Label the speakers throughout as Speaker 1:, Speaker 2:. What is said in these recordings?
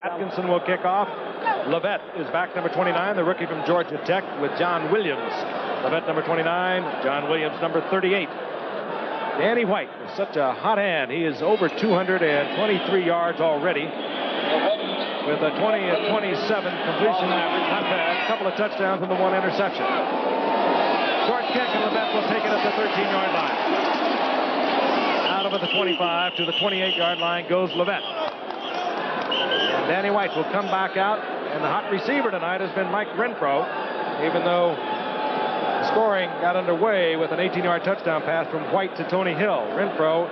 Speaker 1: Atkinson will kick off. Levette is back, number 29, the rookie from Georgia Tech, with John Williams. Levette, number 29, John Williams, number 38. Danny White is such a hot hand. He is over 223 yards already, with a 20-27 completion average, not bad. A couple of touchdowns and the one interception. Short kick, and Levette will take it at the 13-yard line. Out of the 25 to the 28-yard line goes Levette. And Danny White will come back out, and the hot receiver tonight has been Mike Renfro, even though scoring got underway with an 18-yard touchdown pass from White to Tony Hill. Renfro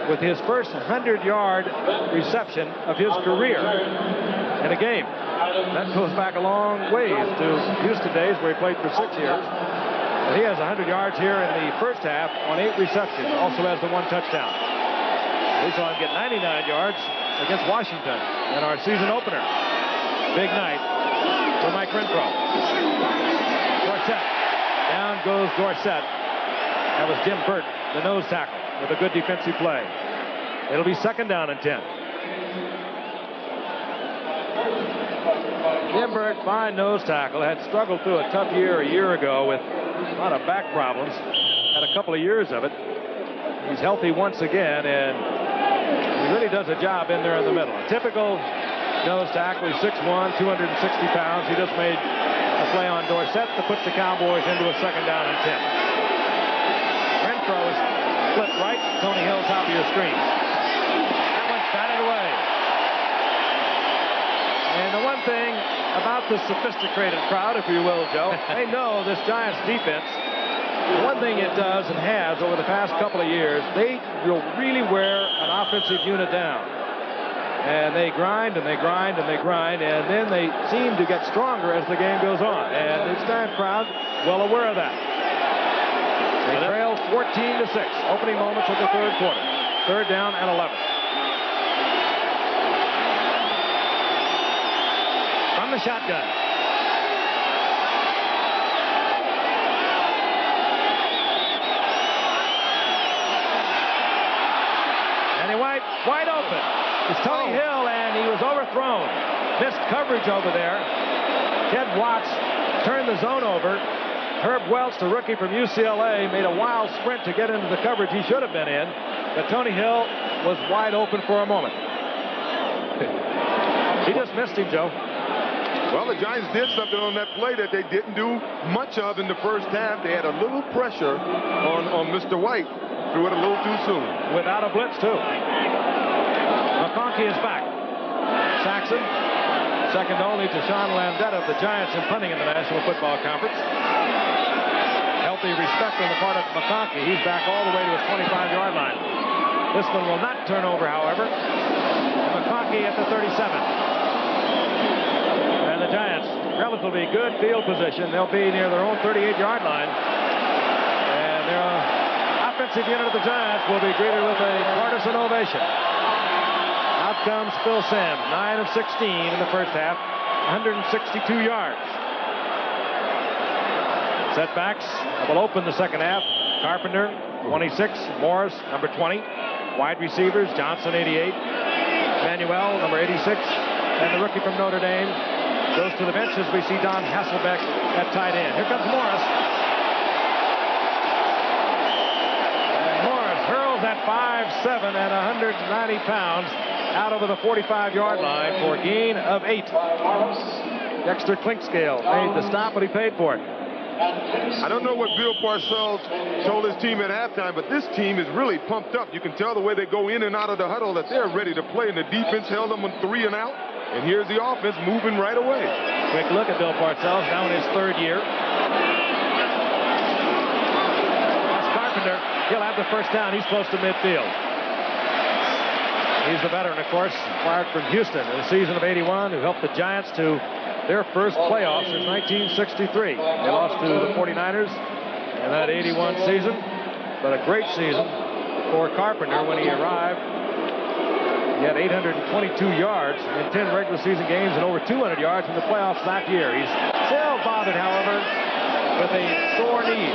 Speaker 1: with his first 100-yard reception of his career in a game. That goes back a long ways to Houston days, where he played for 6 years. But he has 100 yards here in the first half on 8 receptions. Also has the 1 touchdown. We saw him get 99 yards against Washington in our season opener. Big night for Mike Renfro. Dorsett. Down goes Dorsett. That was Jim Burt, the nose tackle, with a good defensive play. It'll be 2nd down and 10. Jim Burt, fine nose tackle, had struggled through a tough year a year ago with a lot of back problems. Had a couple of years of it. He's healthy once again, and he really does a job in there in the middle. A typical nose tackle. He's 6'1", 260 pounds. He just made a play on Dorsett to put the Cowboys into a 2nd down and 10. Renfro is split right. Tony Hill, top of your screen. That one's batted away. And the one thing about the sophisticated crowd, if you will, Joe, they know this Giants defense. The one thing it does and has over the past couple of years, they will really wear an offensive unit down. And they grind and they grind and they grind, and then they seem to get stronger as the game goes on. And this Giant crowd, well aware of that. They trail 14-6, opening moments of the 3rd quarter. 3rd down and 11. From the shotgun. Danny White, wide open. It's Tony Hill, and he was overthrown. Missed coverage over there. Ted Watts turned the zone over. Herb Welch, the rookie from UCLA, made a wild sprint to get into the coverage he should have been in. But Tony Hill was wide open for a moment. He just missed him, Joe.
Speaker 2: Well, the Giants did something on that play that they didn't do much of in the first half. They had a little pressure on Mr. White. Threw it a little too soon.
Speaker 1: Without a blitz, too. McConkey is back. Saxon, second only to Sean Landeta of the Giants in punting in the National Football Conference. Healthy respect on the part of McConkey. He's back all the way to his 25-yard line. This one will not turn over, however. McConkey at the 37. And the Giants, relatively good field position. They'll be near their own 38-yard line. And their offensive unit of the Giants will be greeted with a partisan ovation. Out comes Phil Simms, 9 of 16 in the first half, 162 yards. Setbacks will open the second half. Carpenter, 26. Morris, number 20. Wide receivers, Johnson, 88. Manuel, number 86. And the rookie from Notre Dame goes to the bench as we see Don Hasselbeck at tight end. Here comes Morris. And Morris hurls at 5'7" and 190 pounds out over the 45-yard line for a gain of 8. Dexter Clinkscale made the stop, but he paid for it.
Speaker 2: I don't know what Bill Parcells told his team at halftime, but this team is really pumped up. You can tell the way they go in and out of the huddle that they're ready to play, and the defense held them on 3 and out. And here's the offense moving right away.
Speaker 1: Quick look at Bill Parcells, now in his 3rd year. That's Carpenter. He'll have the first down. He's close to midfield. He's the veteran, of course, acquired from Houston in the season of '81, who helped the Giants to their first playoffs since 1963. They lost to the 49ers in that '81 season, but a great season for Carpenter when he arrived. He had 822 yards in 10 regular season games and over 200 yards in the playoffs that year. He's still bothered, however, with a sore knee.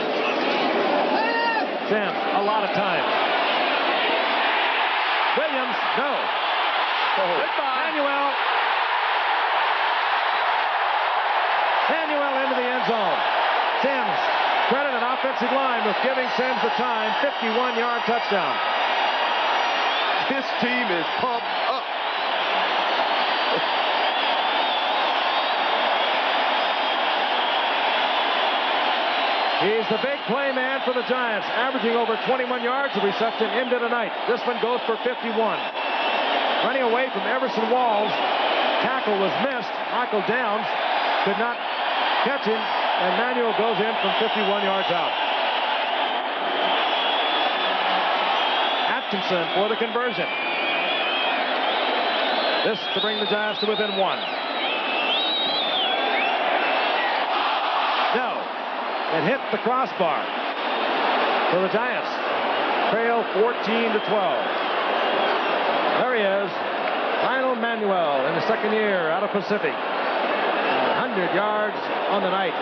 Speaker 1: Simms, a lot of time. Williams, no. Goodbye. Manuel offensive line was giving Sims the time. 51-yard touchdown.
Speaker 2: This team is pumped up.
Speaker 1: He's the big play man for the Giants, averaging over 21 yards of reception into the night. This one goes for 51. Running away from Everson Walls. Tackle was missed. Michael Downs could not catch him, and Manuel goes in from 51 yards out. Atkinson for the conversion. This to bring the Giants to within 1. No. It hit the crossbar. So the Giants trail 14-12. There he is. Lionel Manuel in the second year out of Pacific. 100 yards on the night.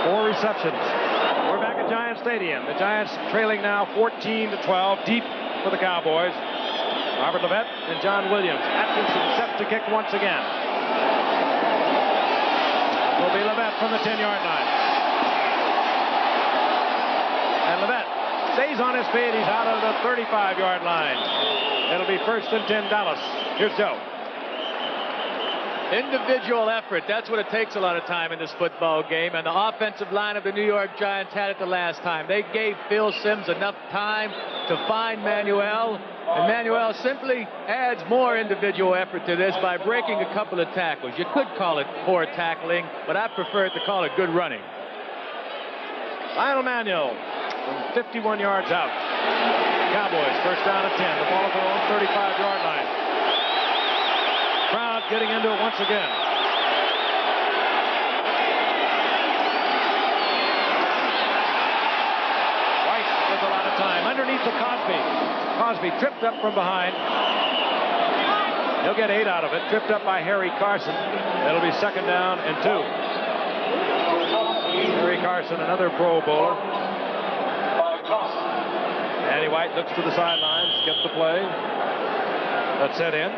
Speaker 1: 4 receptions. We're back at Giant Stadium. The Giants trailing now 14-12, deep for the Cowboys. Robert Levette and John Williams. Atkinson set to kick once again. Will be Levette from the 10-yard line. And Levette stays on his feet. He's out of the 35-yard line. It'll be 1st and 10 Dallas. Here's Joe.
Speaker 3: Individual effort. That's what it takes a lot of time in this football game. And the offensive line of the New York Giants had it the last time. They gave Phil Simms enough time to find Manuel. And Manuel simply adds more individual effort to this by breaking a couple of tackles. You could call it poor tackling, but I prefer it to call it good running.
Speaker 1: Lionel Manuel from 51 yards out. Cowboys first down at 10. The ball at their own 35-yard line. Crowd getting into it once again. White with a lot of time. Underneath to Cosby. Cosby tripped up from behind. He'll get 8 out of it. Tripped up by Harry Carson. It'll be 2nd down and 2. Harry Carson, another Pro Bowler. Danny White looks to the sidelines, gets the play. That's set in.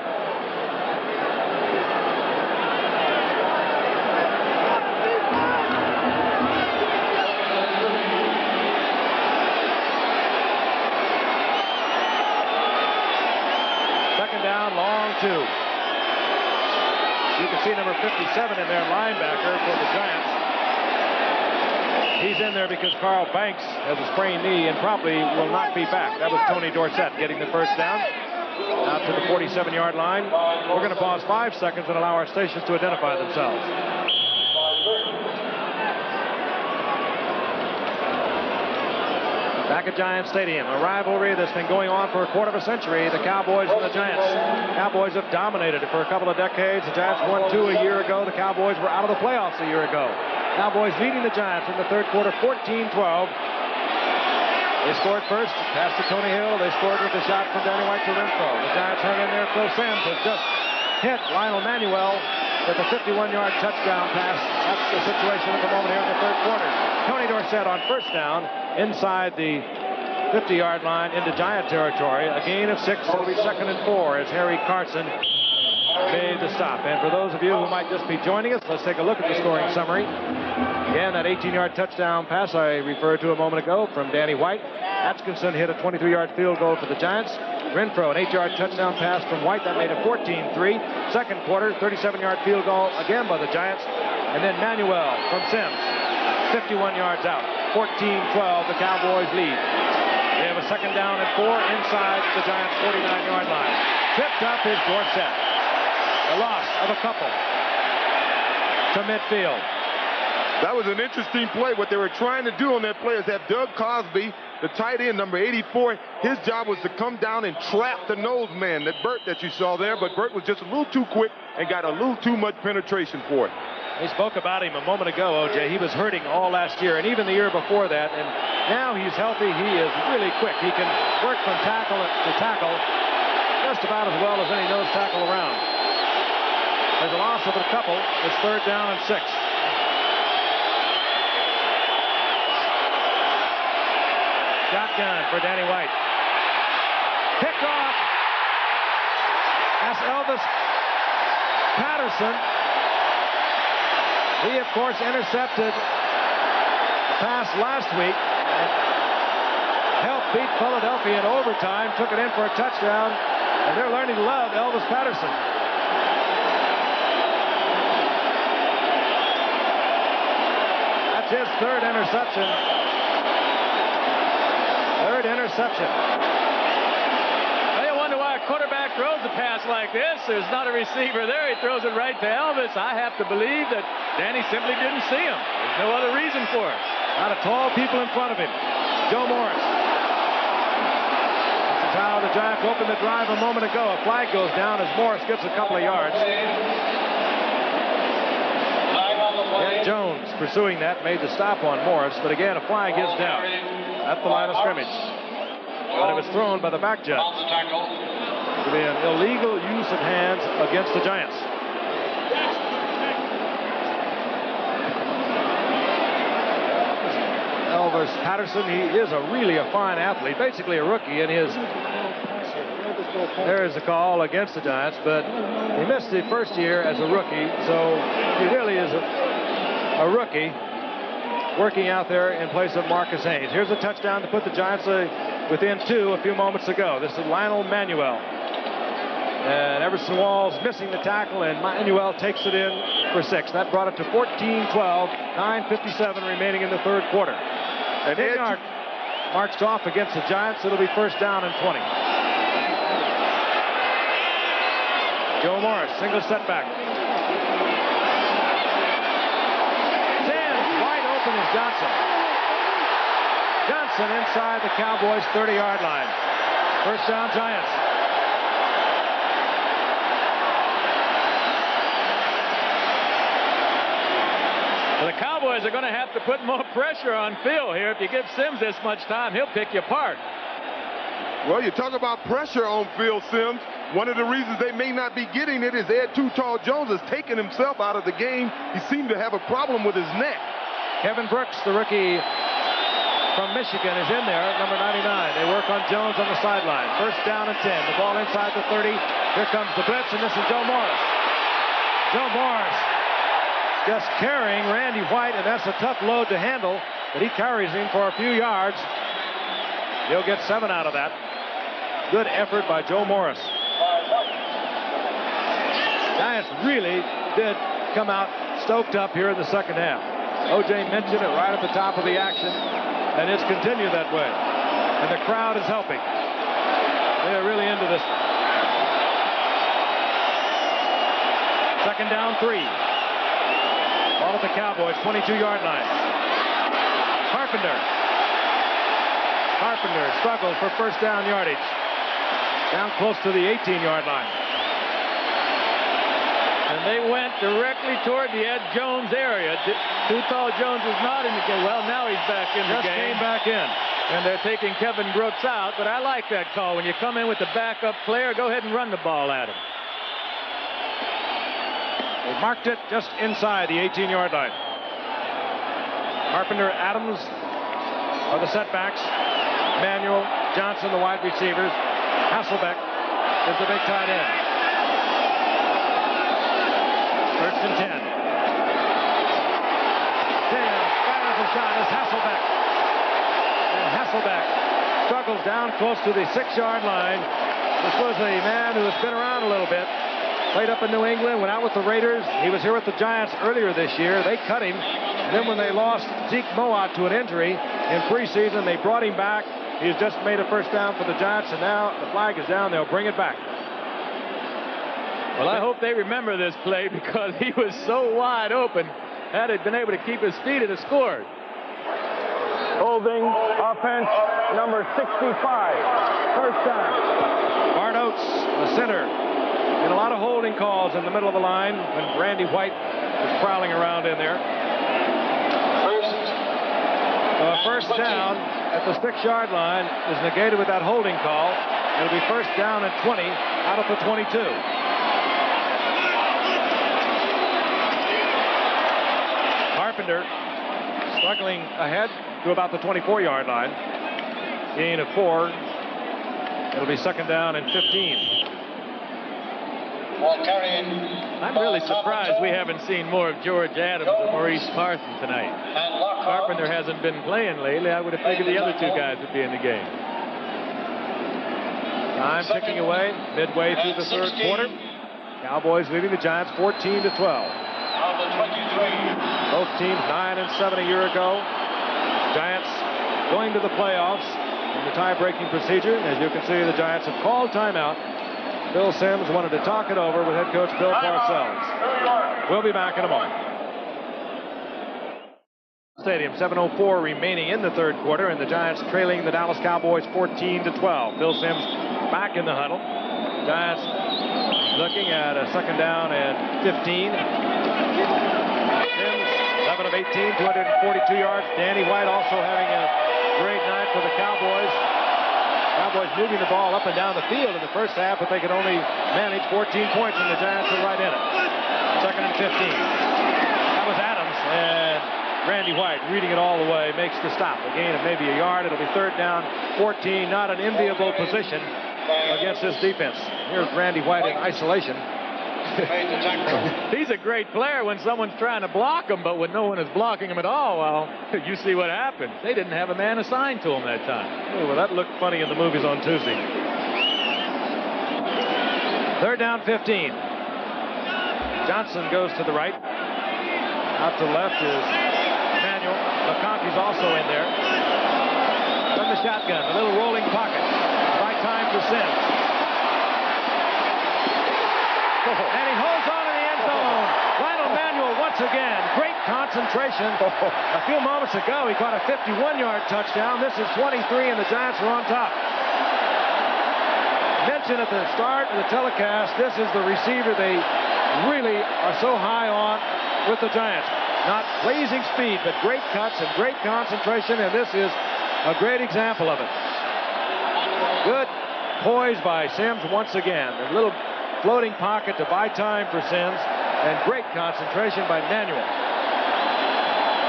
Speaker 1: Second down, long 2. You can see number 57 in there, linebacker for the Giants. He's in there because Carl Banks has a sprained knee and probably will not be back. That was Tony Dorsett getting the first down out to the 47-yard line. We're going to pause 5 seconds and allow our stations to identify themselves. Back at Giant Stadium, a rivalry that's been going on for a quarter of a century, the Cowboys and the Giants. Cowboys have dominated it for a couple of decades. The Giants won 2 a year ago. The Cowboys were out of the playoffs a year ago. Cowboys leading the Giants in the third quarter, 14-12. They scored first, passed to Tony Hill. They scored with a shot from Danny White to Renfro. The Giants hung in there. Phil Simms has just hit Lionel Manuel with a 51-yard touchdown pass. That's the situation at the moment here in the third quarter. Tony Dorsett on first down inside the 50-yard line into Giant territory. A gain of 6. It'll be 2nd and 4 as Harry Carson made the stop. And for those of you who might just be joining us, let's take a look at the scoring summary. Again, that 18-yard touchdown pass I referred to a moment ago from Danny White. Atkinson hit a 23-yard field goal for the Giants. Renfro, an 8-yard touchdown pass from White. That made it 14-3. Second quarter, 37-yard field goal again by the Giants. And then Manuel from Simms, 51 yards out. 14-12, the Cowboys lead. They have a 2nd down and 4 inside the Giants' 49-yard line. Tripped up is Dorsett. A loss of a couple to midfield.
Speaker 2: That was an interesting play. What they were trying to do on that play is have Doug Cosby, the tight end, number 84, his job was to come down and trap the nose man, that Burt that you saw there, but Burt was just a little too quick and got a little too much penetration for it.
Speaker 1: We spoke about him a moment ago, O.J. He was hurting all last year and even the year before that, and now he's healthy. He is really quick. He can work from tackle to tackle just about as well as any nose tackle around. There's a loss of a couple. It's 3rd down and 6. Shotgun for Danny White. Picked off. That's Elvis Patterson. He, of course, intercepted The pass last week helped beat Philadelphia in overtime, took it in for a touchdown, and they're learning to love Elvis Patterson. That's his third interception. Third interception.
Speaker 3: They wonder why a quarterback throws a pass like this. There's not a receiver there. He throws it right to Elvis. I have to believe that Danny simply didn't see him. There's no other reason for it.
Speaker 1: A lot of tall people in front of him. Joe Morris. This is how the Giants opened the drive a moment ago. A flag goes down as Morris gets a couple of yards. Ed Jones pursuing that made the stop on Morris, but again a flag is down at the line of scrimmage. But it was thrown by the back judge. It will be an illegal use of hands against the Giants. Elvis Patterson, he is really a fine athlete, basically a rookie in his. There is a call against the Giants, but he missed the first year as a rookie, so he really is a rookie working out there in place of Marcus Haynes. Here's a touchdown to put the Giants within 2 a few moments ago. This is Lionel Manuel. And Everson Walls missing the tackle, and Manuel takes it in for 6. That brought it to 14-12, 9:57 remaining in the third quarter. And Inyard marched off against the Giants. It'll be first down and 20. Joe Morris, single setback. Wide open is Johnson. Johnson inside the Cowboys' 30-yard line. First down, Giants.
Speaker 3: Well, the Cowboys are going to have to put more pressure on Phil here. If you give Sims this much time, he'll pick you apart.
Speaker 2: Well, you talk about pressure on Phil Sims. One of the reasons they may not be getting it is Ed Too Tall Jones has taken himself out of the game. He seemed to have a problem with his neck.
Speaker 1: Kevin Brooks, the rookie from Michigan, is in there at number 99. They work on Jones on the sideline. First down and 10. The ball inside the 30. Here comes the blitz, and this is Joe Morris. Joe Morris just carrying Randy White, and that's a tough load to handle, but he carries him for a few yards. He'll get 7 out of that. Good effort by Joe Morris. Giants really did come out stoked up here in the second half. O.J. mentioned it right at the top of the action, and it's continued that way. And the crowd is helping. They're really into this. Second down, 3. Ball at the Cowboys, 22-yard line. Carpenter struggled for first down yardage. Down close to the 18-yard line.
Speaker 3: And they went directly toward the Ed Jones area. Too Tall Jones is not in the game. Well, now he's back in the game.
Speaker 1: Just came back in.
Speaker 3: And they're taking Kevin Brooks out, but I like that call. When you come in with the backup player, go ahead and run the ball at him.
Speaker 1: They marked it just inside the 18-yard line. Carpenter, Adams are the setbacks. Manuel, Johnson, the wide receivers. Hasselbeck is the big tight end. First and 10. Fires a shot is Hasselbeck. And Hasselbeck struggles down close to the 6-yard line. This was a man who has been around a little bit. Played up in New England, went out with the Raiders. He was here with the Giants earlier this year. They cut him. And then when they lost Zeke Mowatt to an injury in preseason, they brought him back. He's just made a first down for the Giants, and now the flag is down. They'll bring it back.
Speaker 3: Well, I hope they remember this play because he was so wide open. Had he been able to keep his feet, it would have scored.
Speaker 4: Holding offense number 65. First down.
Speaker 1: Bart Oates, the center. And a lot of holding calls in the middle of the line when Randy White was prowling around in there. First down at the 6-yard line is negated with that holding call. It'll be first down and 20 out of the 22. Carpenter struggling ahead to about the 24-yard line. Gain of 4. It'll be second down and 15.
Speaker 3: I'm really surprised we haven't seen more of George Adams or Maurice Carthen tonight. Carpenter hasn't been playing lately. I would have figured the other two guys would be in the game.
Speaker 1: Time ticking away, midway through the third quarter. Cowboys leading the Giants 14-12. Both teams 9-7 a year ago. Giants going to the playoffs in the tie-breaking procedure. As you can see, the Giants have called timeout. Bill Sims wanted to talk it over with head coach Bill Parcells. We'll be back in a moment. Stadium, 7:04 remaining in the third quarter, and the Giants trailing the Dallas Cowboys 14-12. Bill Sims back in the huddle. Giants looking at a second down and 15. Sims, 11 of 18, 242 yards. Danny White also having a great night for the Cowboys. Cowboys moving the ball up and down the field in the first half, but they could only manage 14 points, and the Giants are right in it. Second and 15. That was Adams, and Randy White reading it all the way, makes the stop. A gain of maybe a yard. It'll be third down, 14. Not an enviable position against this defense. Here's Randy White in isolation.
Speaker 3: He's a great player when someone's trying to block him, but when no one is blocking him at all, well, you see what happened. They didn't have a man assigned to him that time.
Speaker 1: Oh, well, that looked funny in the movies on Tuesday. Third down, 15. Johnson goes to the right. Out to the left is Manuel. McConkey's also in there. From the shotgun, a little rolling pocket. Right time for Sims. And he holds on in the end zone. Lionel Manuel once again. Great concentration. A few moments ago, he caught a 51-yard touchdown. This is 23, and the Giants are on top. Mentioned at the start of the telecast, this is the receiver they really are so high on with the Giants. Not blazing speed, but great cuts and great concentration, and this is a great example of it. Good poise by Sims once again. A little floating pocket to buy time for Sims, and great concentration by Manuel.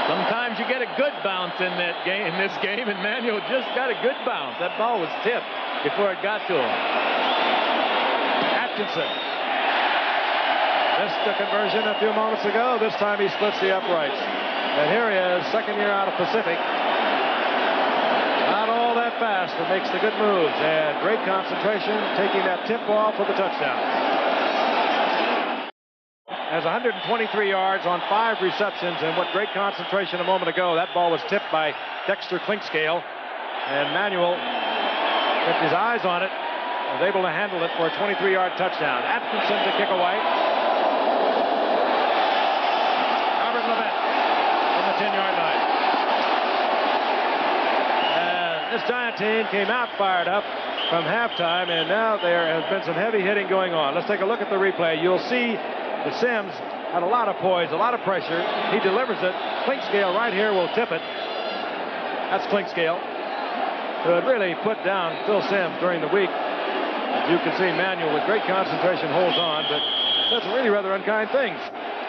Speaker 3: Sometimes you get a good bounce in that game, in this game, and Manuel just got a good bounce. That ball was tipped before it got to him. Atkinson
Speaker 1: missed the conversion a few moments ago. This time he splits the uprights. And here he is, second year out of Pacific. Not all that fast, but makes the good moves. And great concentration, taking that tip ball for the touchdown. Has 123 yards on 5 receptions, and what great concentration a moment ago. That ball was tipped by Dexter Clinkscale, and Manuel kept his eyes on it, was able to handle it for a 23-yard touchdown. Atkinson to kick away. Robert Levitt from the 10-yard line. And this Giant team came out fired up from halftime, and now there has been some heavy hitting going on. Let's take a look at the replay. You'll see the Sims had a lot of poise, a lot of pressure. He delivers it. Clinkscale right here will tip it. That's Clinkscale, who had really put down Phil Sims during the week. As you can see, Manuel with great concentration holds on, but said some really rather unkind things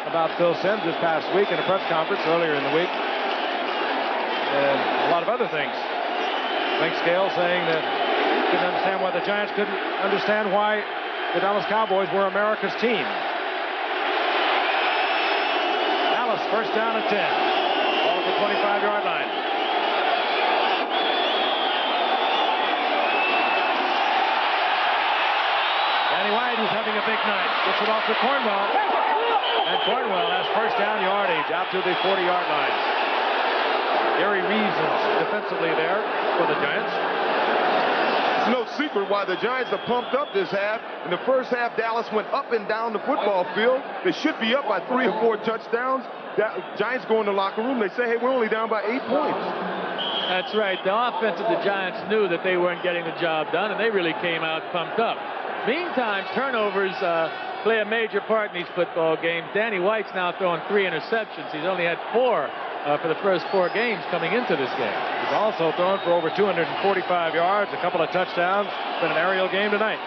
Speaker 1: about Phil Sims this past week in a press conference earlier in the week. And a lot of other things. Clinkscale saying that he couldn't understand why the Giants couldn't understand why the Dallas Cowboys were America's team. First down and 10. Ball at the 25-yard line. Danny White, who's having a big night, gets it off to Cornwell. And Cornwell has first down yardage out to the 40-yard line. Gary Reasons defensively there for the Giants.
Speaker 2: It's no secret why the Giants are pumped up this half. In the first half, Dallas went up and down the football field. They should be up by 3 or 4 touchdowns. Giants go in the locker room. They say, hey, we're only down by 8 points.
Speaker 3: That's right. The offense of the Giants knew that they weren't getting the job done, and they really came out pumped up. Meantime, turnovers play a major part in these football games. Danny White's now throwing 3 interceptions. He's only had 4 for the first 4 games coming into this game.
Speaker 1: He's also thrown for over 245 yards, a couple of touchdowns. It's been an aerial game tonight.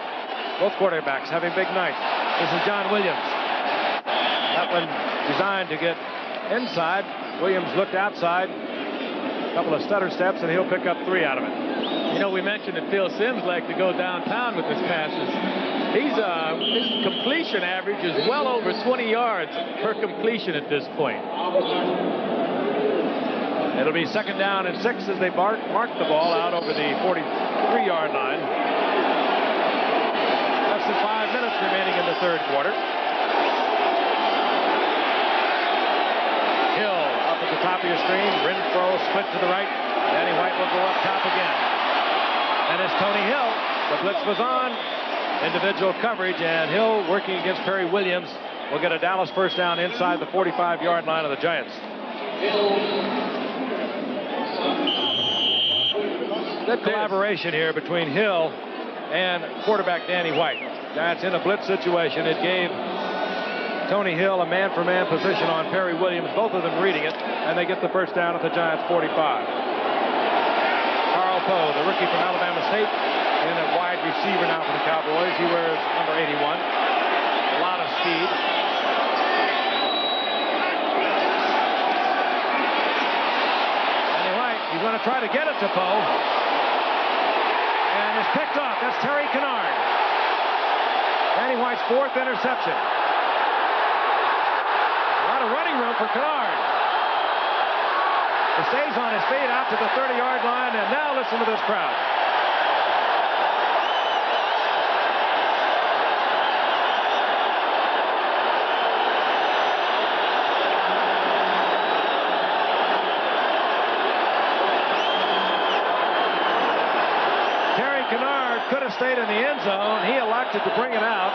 Speaker 1: Both quarterbacks having big nights. This is John Williams. That one designed to get inside. Williams looked outside. A couple of stutter steps, and he'll pick up 3 out of it.
Speaker 3: You know, we mentioned that Phil Sims liked to go downtown with his passes. His completion average is well over 20 yards per completion at this point.
Speaker 1: It'll be 2nd down and 6 as they mark the ball out over the 43-yard line. Less than 5 minutes remaining in the 3rd quarter. Hill up at the top of your screen. Renfro split to the right. Danny White will go up top again. And it's Tony Hill. The blitz was on. Individual coverage, and Hill working against Perry Williams will get a Dallas 1st down inside the 45-yard line of the Giants. Good collaboration here between Hill and quarterback Danny White. Giants in a blitz situation. It gave Tony Hill a man-for-man position on Perry Williams, both of them reading it, and they get the 1st down at the Giants 45. Carl Poe, the rookie from Alabama State, in a wide receiver now for the Cowboys. He wears number 81. A lot of speed. Danny White, he's going to try to get it to Poe. And it's picked off. That's Terry Kennard. Danny White's 4th interception. A lot of running room for Kennard. He stays on his feet out to the 30-yard line, and now listen to this crowd. Could have stayed in the end zone. He elected to bring it out.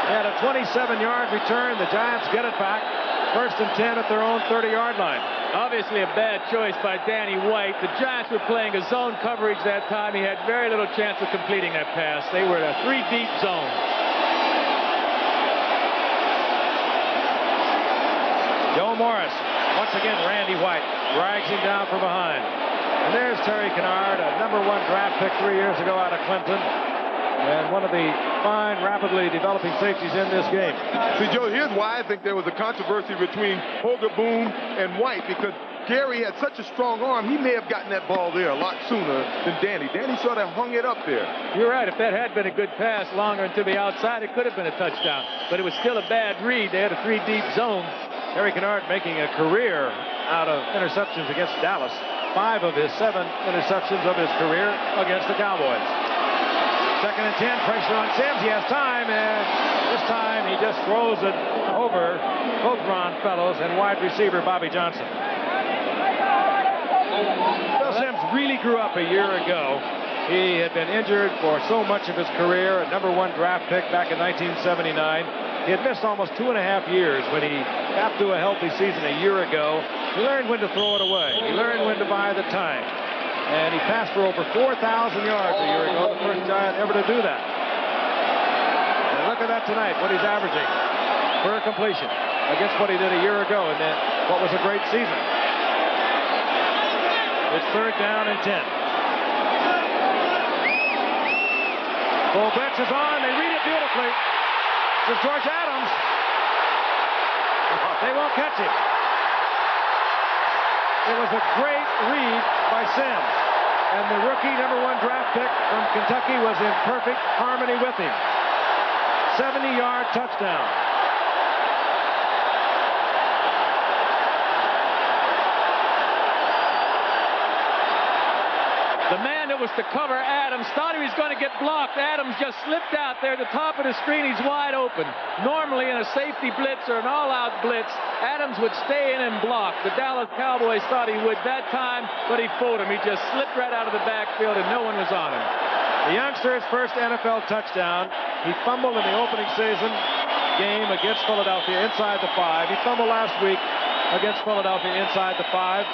Speaker 1: He had a 27-yard return. The Giants get it back. 1st and 10 at their own 30-yard line.
Speaker 3: Obviously a bad choice by Danny White. The Giants were playing a zone coverage that time. He had very little chance of completing that pass. They were in a 3-deep zone.
Speaker 1: Joe Morris. Once again, Randy White drags him down from behind. And there's Terry Kennard, a number 1 draft pick 3 years ago out of Clemson, and one of the fine, rapidly developing safeties in this game.
Speaker 2: See, Joe, here's why I think there was a controversy between Boone and White, because Gary had such a strong arm, he may have gotten that ball there a lot sooner than Danny. Danny sort of hung it up there.
Speaker 3: You're right. If that had been a good pass longer to the outside, it could have been a touchdown. But it was still a bad read. They had a 3-deep zone.
Speaker 1: Terry Kennard making a career out of interceptions against Dallas. 5 of his 7 interceptions of his career against the Cowboys. 2nd and 10, pressure on Sims. He has time, and this time he just throws it over both Ron Fellows and wide receiver Bobby Johnson. Bill Sims really grew up a year ago. He had been injured for so much of his career, a number 1 draft pick back in 1979. He had missed almost 2.5 years. When he got to a healthy season a year ago, he learned when to throw it away. He learned when to buy the time. And he passed for over 4,000 yards a year ago, the first Giant ever to do that. And look at that tonight, what he's averaging per completion against what he did a year ago and then what was a great season. It's 3rd down and 10. Full blitz is on. They read it beautifully. To George Adams. They won't catch him. It was a great read by Sims. And the rookie number 1 draft pick from Kentucky was in perfect harmony with him. 70-yard touchdown.
Speaker 3: The man that was to cover Adams thought he was going to get blocked. Adams just slipped out there at the top of the screen. He's wide open. Normally in a safety blitz or an all-out blitz, Adams would stay in and block. The Dallas Cowboys thought he would that time, but he fooled him. He just slipped right out of the backfield and no one was on him.
Speaker 1: The youngster's first NFL touchdown. He fumbled in the opening season game against Philadelphia inside the 5. He fumbled last week against Philadelphia inside the 5.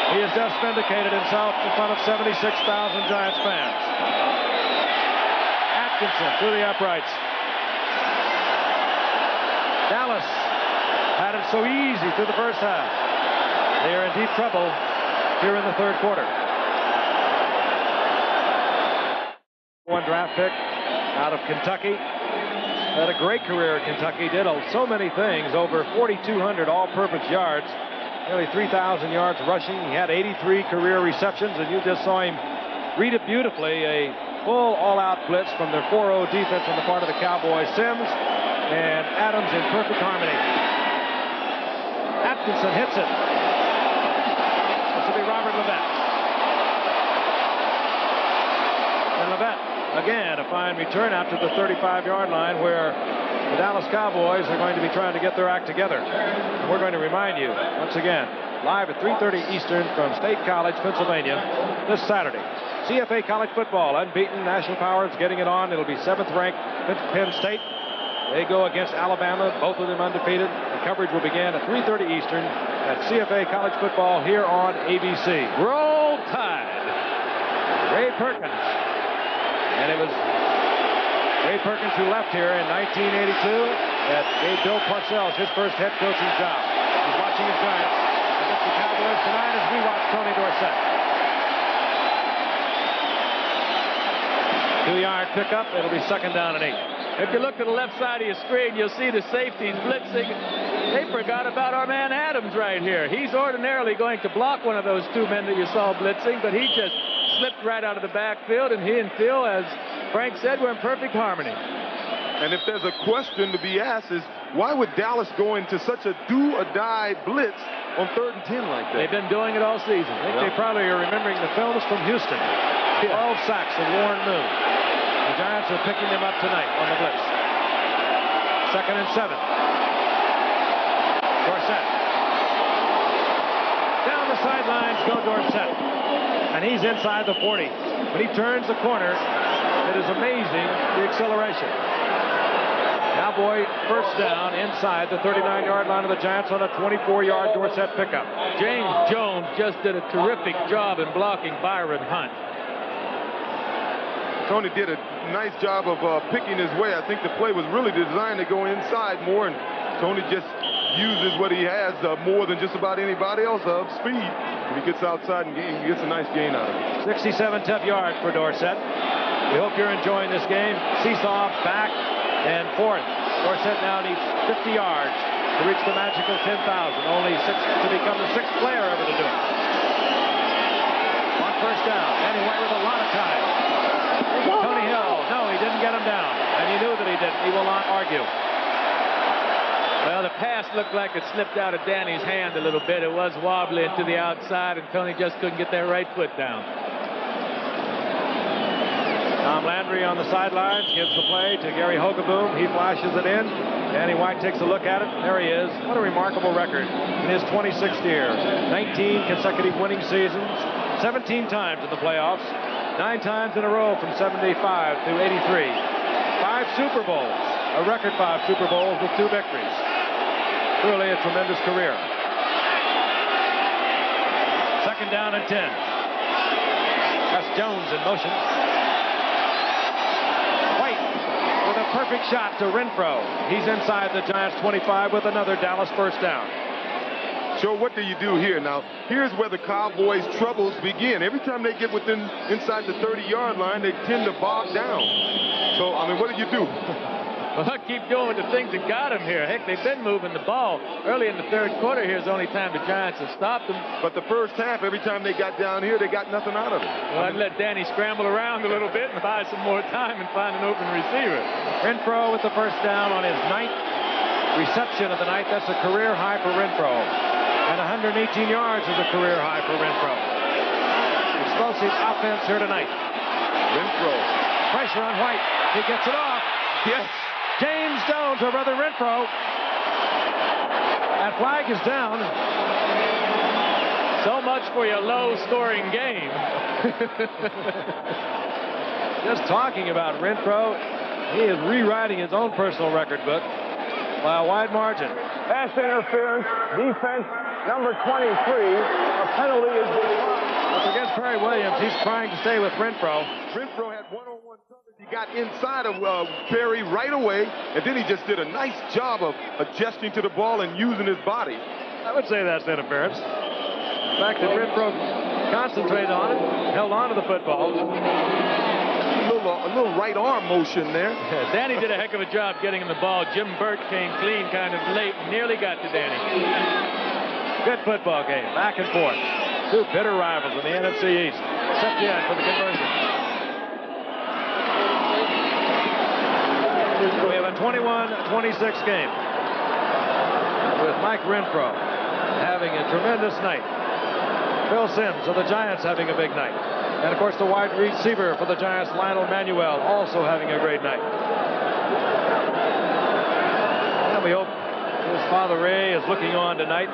Speaker 1: He has just vindicated himself in front of 76,000 Giants fans. Atkinson through the uprights. Dallas had it so easy through the first half. They are in deep trouble here in the 3rd quarter. 1 draft pick out of Kentucky. Had a great career at Kentucky. Did so many things. Over 4,200 all-purpose yards. Nearly 3,000 yards rushing. He had 83 career receptions, and you just saw him read it beautifully. A full all-out blitz from their 4-0 defense on the part of the Cowboys. Sims and Adams in perfect harmony. Atkinson hits it. This will be Robert Levette. And Levette, again, a fine return out to the 35-yard line where the Dallas Cowboys are going to be trying to get their act together. And we're going to remind you, once again, live at 3:30 Eastern from State College, Pennsylvania, this Saturday. CFA College football, unbeaten. National Power is getting it on. It'll be 7th-ranked Penn State. They go against Alabama, both of them undefeated. The coverage will begin at 3:30 Eastern at CFA College football here on ABC.
Speaker 3: Roll Tide.
Speaker 1: Ray Perkins. And it was Ray Perkins who left here in 1982 that gave Bill Parcells his first head coaching job. He's watching his Giants against the Cowboys tonight as we watch Tony Dorsett. 2-yard pickup. It'll be 2nd down and 8.
Speaker 3: If you look to the left side of your screen, you'll see the safeties blitzing. They forgot about our man Adams right here. He's ordinarily going to block one of those 2 men that you saw blitzing, but he just slipped right out of the backfield, and he and Phil, as Frank said, were in perfect harmony.
Speaker 2: And if there's a question to be asked is, why would Dallas go into such a do-or-die blitz on 3rd and 10 like that?
Speaker 3: They've been doing it all season.
Speaker 1: I think they probably are remembering the films from Houston. 12 sacks of Warren Moon. The Giants are picking them up tonight on the blitz. 2nd and 7. Dorsett. Down the sidelines go Dorsett. And he's inside the 40. When he turns the corner, it is amazing the acceleration. Cowboy first down inside the 39-yard line of the Giants on a 24-yard Dorsett pickup.
Speaker 3: James Jones just did a terrific job in blocking Byron Hunt.
Speaker 2: Tony did a nice job of picking his way. I think the play was really designed to go inside more, and Tony just uses what he has more than just about anybody else of speed. And he gets outside and gets a nice gain out of it.
Speaker 1: 67 tough yards for Dorsett. We hope you're enjoying this game. Seesaw back and forth. Dorsett now needs 50 yards to reach the magical 10,000. Only 6 to become the 6th player ever to do it. On 1st down, Danny White with a lot of time. Tony Hill, no, he didn't get him down. And he knew that he didn't. He will not argue.
Speaker 3: Well, the pass looked like it slipped out of Danny's hand a little bit. It was wobbling to the outside, and Tony just couldn't get that right foot down.
Speaker 1: Tom Landry on the sidelines gives the play to Gary Hogaboom. He flashes it in. Danny White takes a look at it. There he is. What a remarkable record in his 26th year. 19 consecutive winning seasons. 17 times in the playoffs. 9 times in a row from 75 through 83. 5 Super Bowls. A record 5 Super Bowls with 2 victories. Truly a tremendous career. 2nd down and 10. That's Jones in motion. White with a perfect shot to Renfro. He's inside the Giants 25 with another Dallas first down.
Speaker 2: So what do you do here? Now, here's where the Cowboys' troubles begin. Every time they get inside the 30-yard line, they tend to bog down. So, I mean, what do you do?
Speaker 3: Well, keep doing with the things that got him here. Heck, they've been moving the ball. Early in the 3rd quarter, here's the only time the Giants have stopped them.
Speaker 2: But the first half, every time they got down here, they got nothing out of it.
Speaker 3: Well, I'd let Danny scramble around a little bit and buy some more time and find an open receiver.
Speaker 1: Renfro with the first down on his 9th reception of the night. That's a career high for Renfro. And 118 yards is a career high for Renfro. Explosive offense here tonight.
Speaker 2: Renfro.
Speaker 1: Pressure on White. He gets it off.
Speaker 2: Yes.
Speaker 1: James Jones, or rather Renfro. That flag is down.
Speaker 3: So much for your low-scoring game.
Speaker 1: Just talking about Renfro, he is rewriting his own personal record book by a wide margin.
Speaker 4: Pass interference, defense number 23. A penalty is declined.
Speaker 1: It's against Perry Williams. He's trying to stay with Renfro.
Speaker 2: Renfro had one-on-one coverage. He got inside of Perry right away, and then he just did a nice job of adjusting to the ball and using his body.
Speaker 1: I would say that's interference. The fact that Renfro concentrated on it, held on to the football.
Speaker 2: A little right arm motion there.
Speaker 3: Yeah, Danny did a heck of a job getting him the ball. Jim Burt came clean kind of late, nearly got to Danny.
Speaker 1: Good football game, back and forth. 2 bitter rivals in the NFC East. Septian for the conversion. We have a 21-26 game with Mike Renfro having a tremendous night. Phil Simms of the Giants having a big night. And, of course, the wide receiver for the Giants, Lionel Manuel, also having a great night. And we hope his father, Ray, is looking on tonight.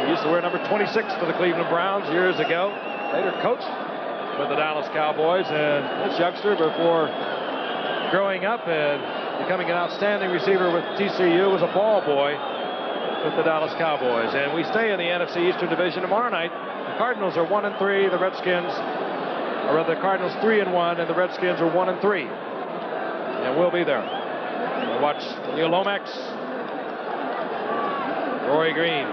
Speaker 1: He used to wear number 26 for the Cleveland Browns years ago. Later coached with the Dallas Cowboys. And this youngster, before growing up and becoming an outstanding receiver with TCU, was a ball boy with the Dallas Cowboys. And we stay in the NFC Eastern Division tomorrow night. The Cardinals are 1-3. The Redskins, or rather, the Cardinals 3-1, and the Redskins are 1-3. And we'll be there. We'll watch Neil Lomax, Roy Green,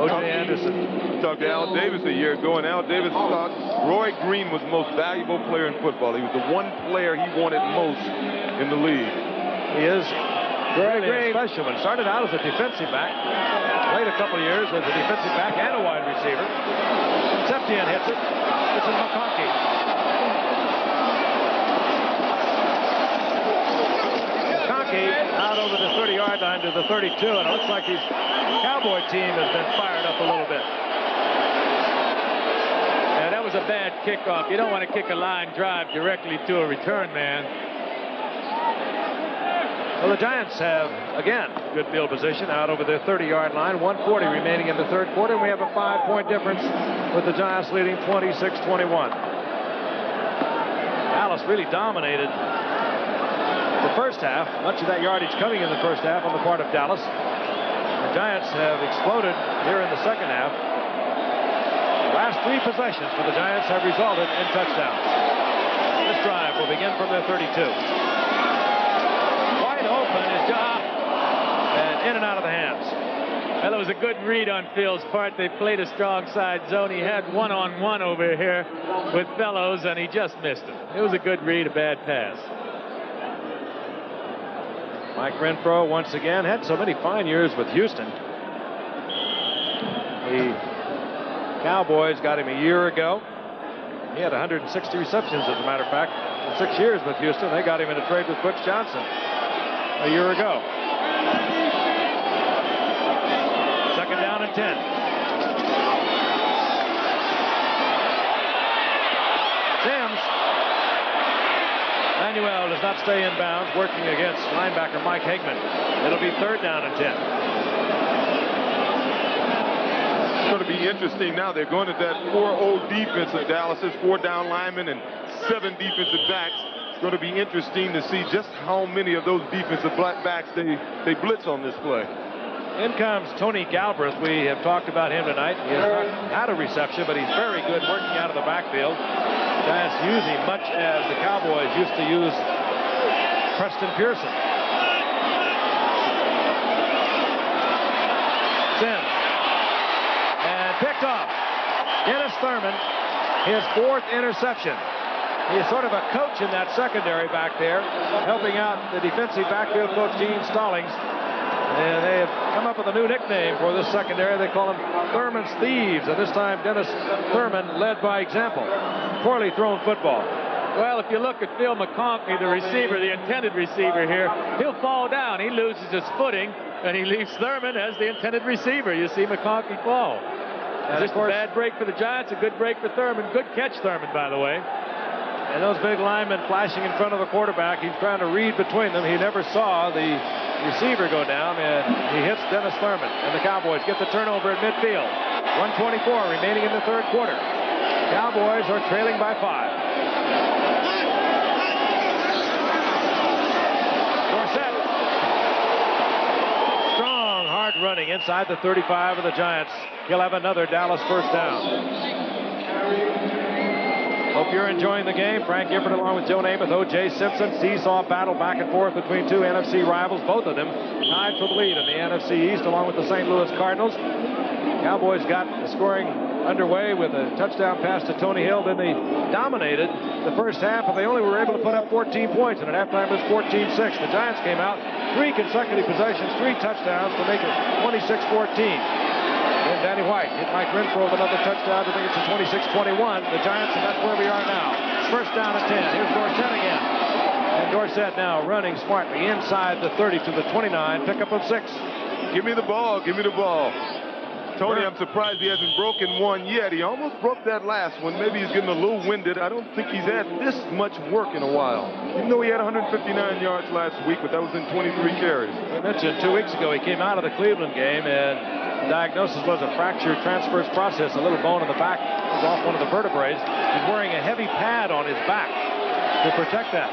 Speaker 1: O.J. Anderson.
Speaker 2: Talked to Al Davis a year ago, and Al Davis thought Roy Green was the most valuable player in football. He was the one player he wanted most in the league.
Speaker 1: He is very special. But started out as a defensive back, played a couple of years as a defensive back and a wide receiver. Septien hits it. This is McConkey. McConkey out over the 30-yard line to the 32, and it looks like his Cowboy team has been fired up a little bit.
Speaker 3: Yeah, that was a bad kickoff. You don't want to kick a line drive directly to a return man.
Speaker 1: Well, the Giants have, again, good field position out over their 30-yard line. 1:40 remaining in the third quarter, and we have a 5-point difference with the Giants leading 26-21. Dallas really dominated the first half. Much of that yardage coming in the first half on the part of Dallas. The Giants have exploded here in the second half. The last 3 possessions for the Giants have resulted in touchdowns. This drive will begin from their 32. Open is Job, and in and out of the hands.
Speaker 3: Well, it was a good read on Phil's part. They played a strong side zone. He had one-on-one over here with Fellows, and he just missed him. It was a good read, a bad pass.
Speaker 1: Mike Renfro once again had so many fine years with Houston. The Cowboys got him a year ago. He had 160 receptions, as a matter of fact, in 6 years with Houston. They got him in a trade with Butch Johnson a year ago. Second down and 10. Simms. Manuel does not stay in bounds, working against linebacker Mike Hagman. It'll be third down and 10.
Speaker 2: It's going to be interesting now. They're going to that 4-0 defense of Dallas's, 4 down linemen and 7 defensive backs. It's going to be interesting to see just how many of those defensive backs they blitz on this play.
Speaker 1: In comes Tony Galbraith. We have talked about him tonight. He has not had a reception, but he's very good working out of the backfield. Giants use him much as the Cowboys used to use Preston Pearson. Simms. And picked off. Dennis Thurman, his 4th interception. He is sort of a coach in that secondary back there, helping out the defensive backfield coach, Gene Stallings. And they have come up with a new nickname for this secondary. They call them Thurman's Thieves. And this time, Dennis Thurman led by example. Poorly thrown football.
Speaker 3: Well, if you look at Phil McConkey, the receiver, the intended receiver here, he'll fall down. He loses his footing, and he leaves Thurman as the intended receiver. You see McConkey fall. And just a bad break for the Giants, a good break for Thurman. Good catch, Thurman, by the way.
Speaker 1: And those big linemen flashing in front of the quarterback. He's trying to read between them. He never saw the receiver go down, and he hits Dennis Thurman. And the Cowboys get the turnover at midfield. 1:24 remaining in the third quarter. Cowboys are trailing by 5. Dorsett. Strong, hard running inside the 35 of the Giants. He'll have another Dallas first down. Hope you're enjoying the game. Frank Gifford along with Joe Namath, O.J. Simpson. Seesaw battle back and forth between 2 NFC rivals. Both of them tied for the lead in the NFC East along with the St. Louis Cardinals. Cowboys got the scoring underway with a touchdown pass to Tony Hill. Then they dominated the first half, but they only were able to put up 14 points. And at halftime it was 14-6. The Giants came out 3 consecutive possessions, 3 touchdowns to make it 26-14. And Danny White hit Mike Renfro with another touchdown to make it to 26-21. The Giants, and that's where we are now. First down at 10. Here's Dorsett again. And Dorsett now running smartly inside the 30 to the 29. Pickup of 6.
Speaker 2: Give me the ball. Give me the ball. Tony, I'm surprised he hasn't broken one yet. He almost broke that last one. Maybe he's getting a little winded. I don't think he's had this much work in a while. Even though he had 159 yards last week, but that was in 23 carries.
Speaker 1: I mentioned 2 weeks ago he came out of the Cleveland game, and the diagnosis was a fractured transverse process, a little bone in the back. It was off one of the vertebrae. He's wearing a heavy pad on his back to protect that.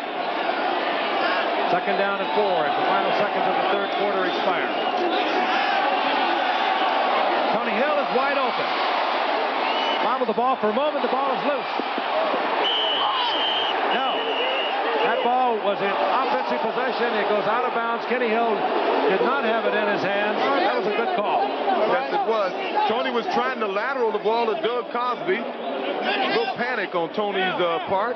Speaker 1: 2nd down and 4 as the final seconds of the 3rd quarter expire. Tony Hill is wide open. Bobbled the ball for a moment. The ball is loose. No. That ball was in offensive possession. It goes out of bounds. Kenny Hill did not have it in his hands. That was a good call.
Speaker 2: Yes, it was. Tony was trying to lateral the ball to Doug Cosby. A little panic on Tony's part.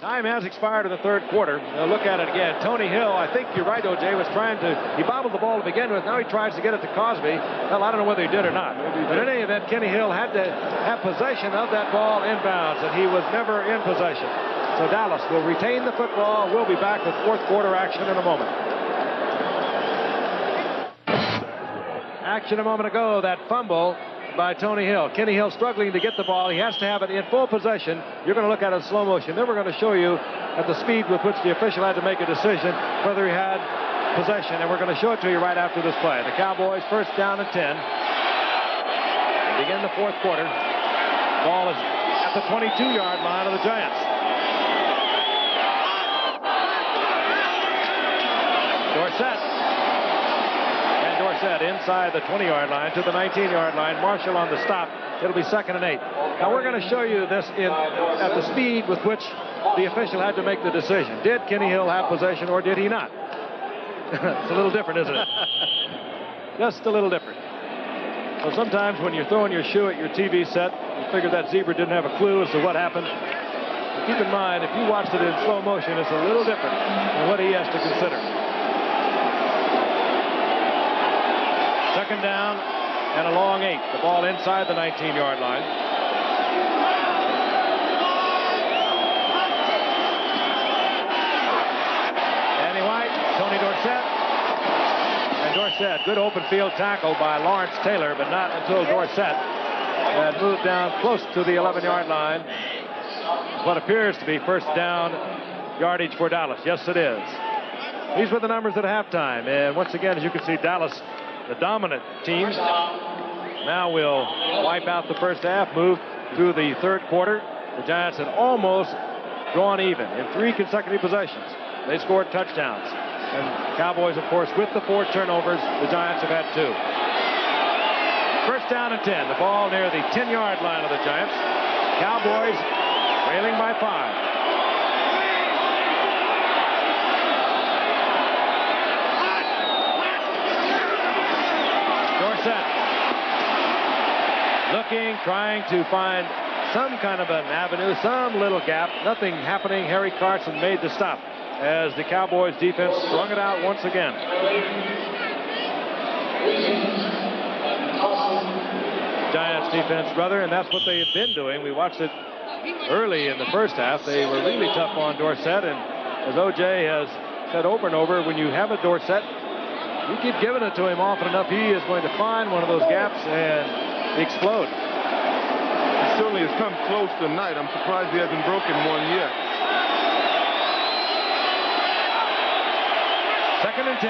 Speaker 1: Time has expired in the 3rd quarter. Now look at it again. Tony Hill, I think you're right, O.J., was trying to, he bobbled the ball to begin with. Now he tries to get it to Cosby. Well, I don't know whether he did or not. But in any event, Kenny Hill had to have possession of that ball inbounds, and he was never in possession. So Dallas will retain the football. We'll be back with 4th quarter action in a moment. Action a moment ago, that fumble by Tony Hill. Kenny Hill struggling to get the ball. He has to have it in full possession. You're going to look at it in slow motion. Then we're going to show you at the speed with which the official had to make a decision whether he had possession. And we're going to show it to you right after this play. The Cowboys 1st down and 10. They begin the 4th quarter. Ball is at the 22-yard line of the Giants. Dorsett inside the 20-yard line to the 19-yard line. Marshall on the stop. It'll be 2nd and 8. Now we're going to show you this at the speed with which the official had to make the decision. Did Kenny Hill have possession or did he not? It's a little different, isn't it? Just a little different. So sometimes when you're throwing your shoe at your TV set, you figure that zebra didn't have a clue as to what happened. But keep in mind, if you watched it in slow motion, it's a little different than what he has to consider. 2nd down and a long 8. The ball inside the 19-yard line. Danny White, Tony Dorsett. And Dorsett, good open field tackle by Lawrence Taylor, but not until Dorsett had moved down close to the 11-yard line. What appears to be 1st down yardage for Dallas. Yes, it is. These were the numbers at halftime. And once again, as you can see, Dallas, the dominant team, now will wipe out the 1st half, move through the 3rd quarter. The Giants had almost drawn even in 3 consecutive possessions. They scored touchdowns. And Cowboys, of course, with the 4 turnovers, the Giants have had 2. 1st down and 10. The ball near the 10-yard line of the Giants. Cowboys trailing by 5. Looking, trying to find some kind of an avenue, some little gap. Nothing happening. Harry Carson made the stop as the Cowboys defense strung it out once again. Giants defense, brother, and that's what they have been doing. We watched it early in the 1st half. They were really tough on Dorsett, and as O.J. has said over and over, when you have a Dorsett, you keep giving it to him often enough, he is going to find one of those gaps and explode.
Speaker 2: He certainly has come close tonight. I'm surprised he hasn't broken one yet.
Speaker 1: 2nd and 10.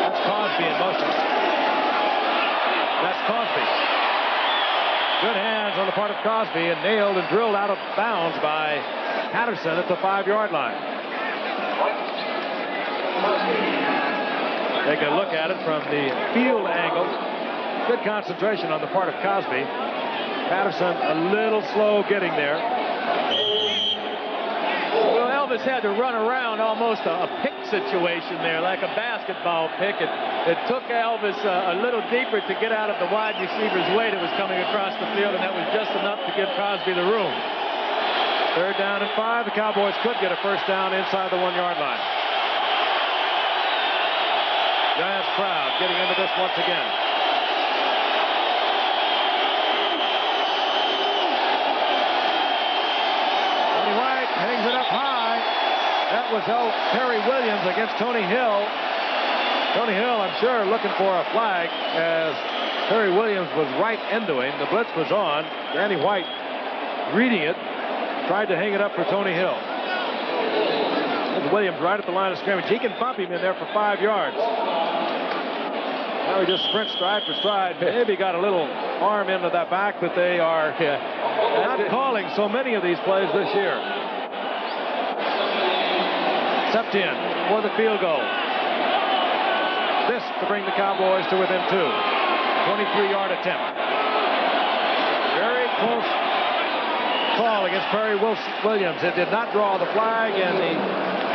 Speaker 1: That's Cosby in motion. That's Cosby. Good hands on the part of Cosby, and nailed and drilled out of bounds by Patterson at the 5-yard line. Take a look at it from the field angle. Good concentration on the part of Cosby. Patterson a little slow getting there.
Speaker 3: Well, Elvis had to run around almost a pick situation there, like a basketball pick. It took Elvis a little deeper to get out of the wide receiver's way that was coming across the field, and that was just enough to give Cosby the room.
Speaker 1: 3rd down and 5. The Cowboys could get a 1st down inside the 1-yard line. Giants crowd getting into this once again. was Perry Williams against Tony Hill. Tony Hill, I'm sure, looking for a flag as Perry Williams was right into him. The blitz was on. Danny White, reading it, tried to hang it up for Tony Hill. There's Williams right at the line of scrimmage. He can bump him in there for 5 yards. Now he just sprints stride for stride. Maybe got a little arm into that back, but they are not calling so many of these plays this year. Septien for the field goal. This to bring the Cowboys to within 2. 23-yard attempt. Very close call against Perry Williams. It did not draw the flag, and the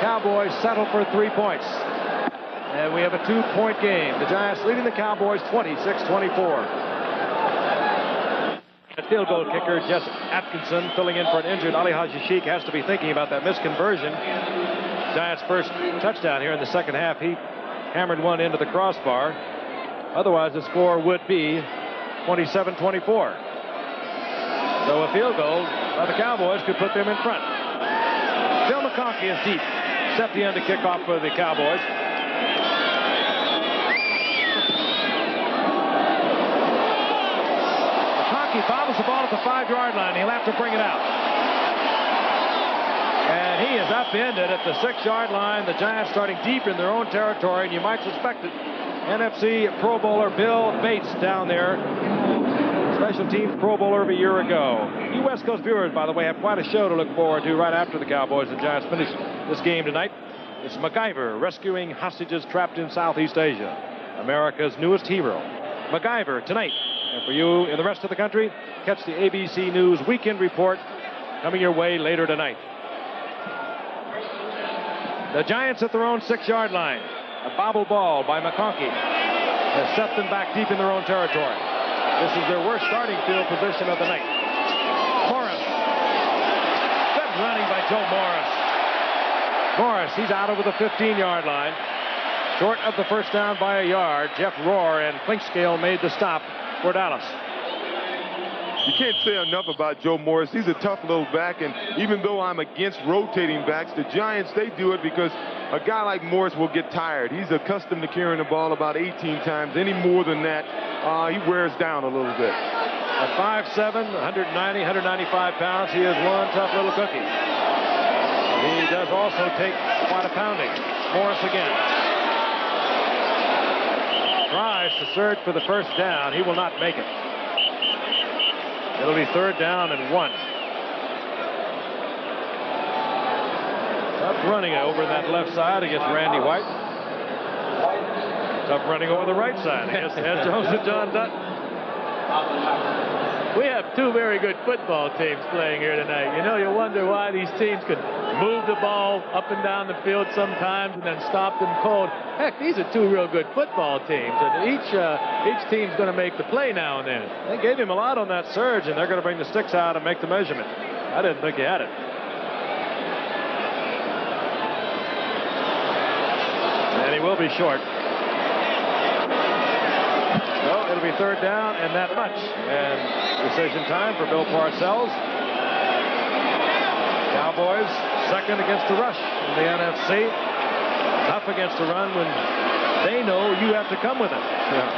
Speaker 1: Cowboys settle for 3 points. And we have a 2-point game. The Giants leading the Cowboys 26-24. The field goal kicker, Jess Atkinson, filling in for an injured Ali Haji Sheikh, has to be thinking about that misconversion. Giants' first touchdown here in the second half. He hammered one into the crossbar. Otherwise, the score would be 27-24. So a field goal by the Cowboys could put them in front. Bill McConkey is deep. Septien to kick off for the Cowboys. McConkey bobbles the ball at the 5-yard line. He'll have to bring it out. And he is upended at the 6-yard line. The Giants starting deep in their own territory, and you might suspect it. NFC Pro Bowler Bill Bates down there. Special teams Pro Bowler of a year ago. You West Coast viewers, by the way, have quite a show to look forward to right after the Cowboys and Giants finish this game tonight. It's MacGyver rescuing hostages trapped in Southeast Asia. America's newest hero. MacGyver tonight. And for you in the rest of the country, catch the ABC News Weekend Report coming your way later tonight. The Giants at their own 6-yard line. A bobble ball by McConkey has set them back deep in their own territory. This is their worst starting field position of the night. Morris. Good running by Joe Morris. Morris, he's out over the 15-yard line. Short of the first down by a yard. Jeff Rohr and Clinkscale made the stop for Dallas.
Speaker 2: You can't say enough about Joe Morris. He's a tough little back, and even though I'm against rotating backs, the Giants, they do it because a guy like Morris will get tired. He's accustomed to carrying the ball about 18 times. Any more than that, he wears down a little bit.
Speaker 1: At 5'7", 190, 195 pounds, he is one tough little cookie. He does also take quite a pounding. Morris again. Tries to surge for the first down. He will not make it. It'll be 3rd down and 1. Tough running over that left side against Randy White. Tough running over the right side against Ed Jones and John Dutton.
Speaker 3: We have 2 very good football teams playing here tonight. You know, you wonder why these teams could move the ball up and down the field sometimes and then stop them cold. Heck, these are 2 real good football teams, and each team's going to make the play now and then.
Speaker 1: They gave him a lot on that surge, and they're going to bring the sticks out and make the measurement. I didn't think he had it. And he will be short. So it'll be 3rd down and that much. And decision time for Bill Parcells. Cowboys second against the rush in the NFC. Tough against the run when they know you have to come with it.
Speaker 2: Yeah.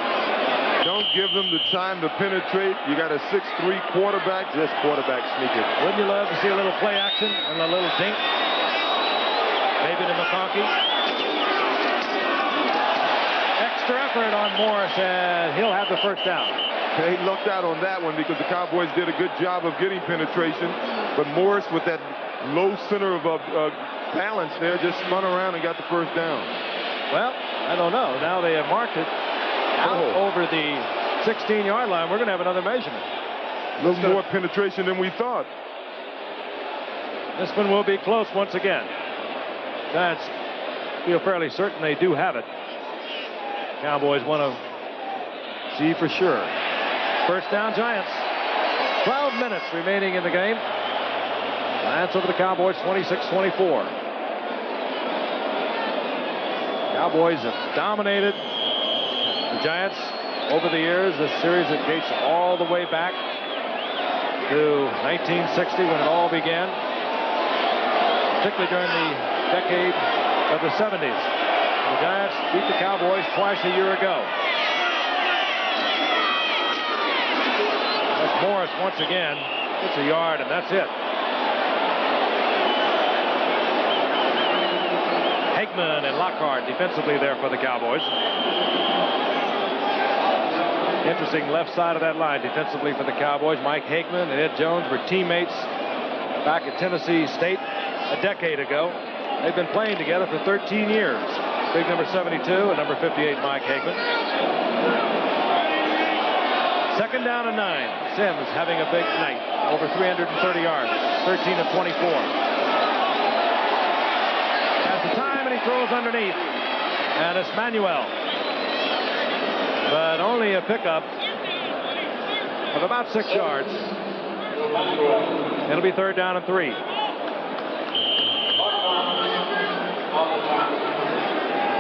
Speaker 2: Don't give them the time to penetrate. You got a 6'3" quarterback. Just quarterback sneaking.
Speaker 1: Wouldn't you love to see a little play action and a little dink? Maybe to McConkey. Extra effort on Morris, and he'll have the first down.
Speaker 2: He lucked out on that one because the Cowboys did a good job of getting penetration, but Morris with that low center of balance there just spun around and got the first down.
Speaker 1: Well, I don't know. Now they have marked it out over the 16-yard line. We're going to have another measurement.
Speaker 2: A little more penetration than we thought.
Speaker 1: This one will be close once again. Giants feel fairly certain they do have it. Cowboys want to see for sure. First down, Giants. 12 minutes remaining in the game. Giants over the Cowboys, 26-24. Cowboys have dominated the Giants over the years. This series that dates all the way back to 1960 when it all began, particularly during the decade of the 70s. The Giants beat the Cowboys twice a year ago. That's Morris once again. It's a yard, and that's it. Hagman and Lockhart defensively there for the Cowboys. Interesting left side of that line defensively for the Cowboys. Mike Hagman and Ed Jones were teammates back at Tennessee State a decade ago. They've been playing together for 13 years. Big number 72 and number 58, Mike Hagman. Second down and 9. Sims having a big night. Over 330 yards. 13 of 24. Has the time and he throws underneath. And it's Manuel. But only a pickup of about 6 yards. It'll be third down and 3. What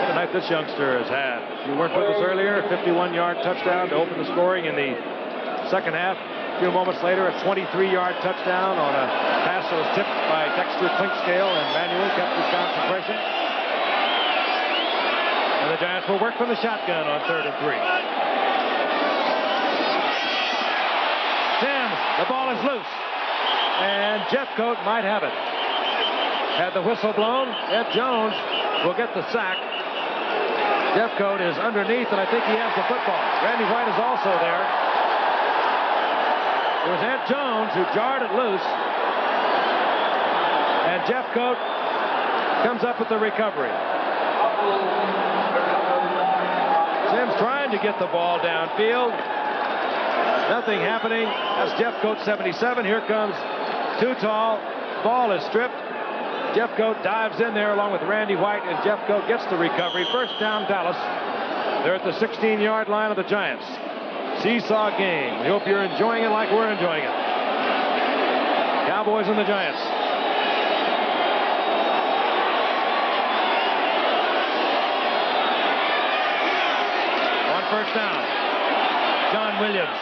Speaker 1: a night this youngster has had. If you weren't with us earlier, 51-yard touchdown to open the scoring in the second half. A few moments later, a 23-yard touchdown on a pass that was tipped by Dexter Clinkscale, and Manuel kept his concentration. And the Giants will work from the shotgun on third and 3. Sims, the ball is loose. And Jeffcoat might have it. Had the whistle blown, Ed Jones will get the sack. Jeffcoat is underneath, and I think he has the football. Randy White is also there. It was Ed Jones who jarred it loose. And Jeffcoat comes up with the recovery. Sims trying to get the ball downfield. Nothing happening. That's Jeffcoat 77. Here comes Too Tall. Ball is stripped. Jeffcoat dives in there along with Randy White, and Jeffcoat gets the recovery. First down, Dallas. They're at the 16-yard line of the Giants. Seesaw game. We hope you're enjoying it like we're enjoying it. Cowboys and the Giants. On first down, John Williams.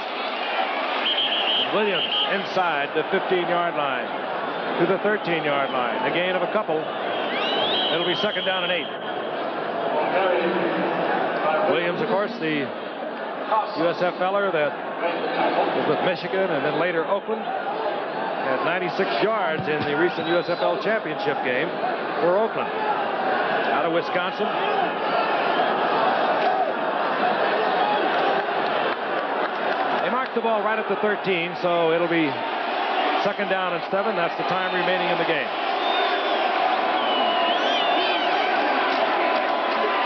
Speaker 1: Williams inside the 15-yard line to the 13-yard line. A gain of a couple. It'll be second down and 8. Williams, of course, the USF feller that was with Michigan and then later Oakland. Had 96 yards in the recent USFL championship game for Oakland. Out of Wisconsin. They marked the ball right at the 13, so it'll be second down and 7. That's the time remaining in the game.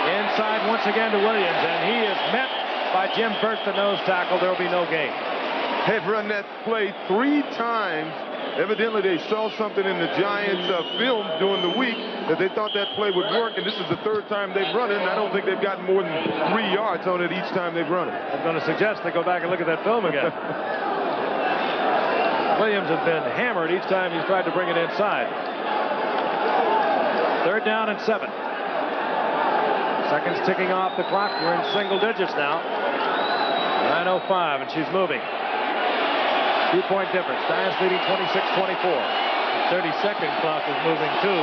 Speaker 1: Inside once again to Williams, and he is met by Jim Burt, the nose tackle. There will be no gain.
Speaker 2: They've run that play 3 times. Evidently, they saw something in the Giants' film during the week that they thought that play would work, and this is the 3rd time they've run it, and I don't think they've gotten more than 3 yards on it each time they've run it.
Speaker 1: I was going to suggest they go back and look at that film again. Williams has been hammered each time he's tried to bring it inside. Third down and 7. Seconds ticking off the clock. We're in single digits now. 9:05, and she's moving. 2-point difference. Giants leading 26-24. The 30-second clock is moving too.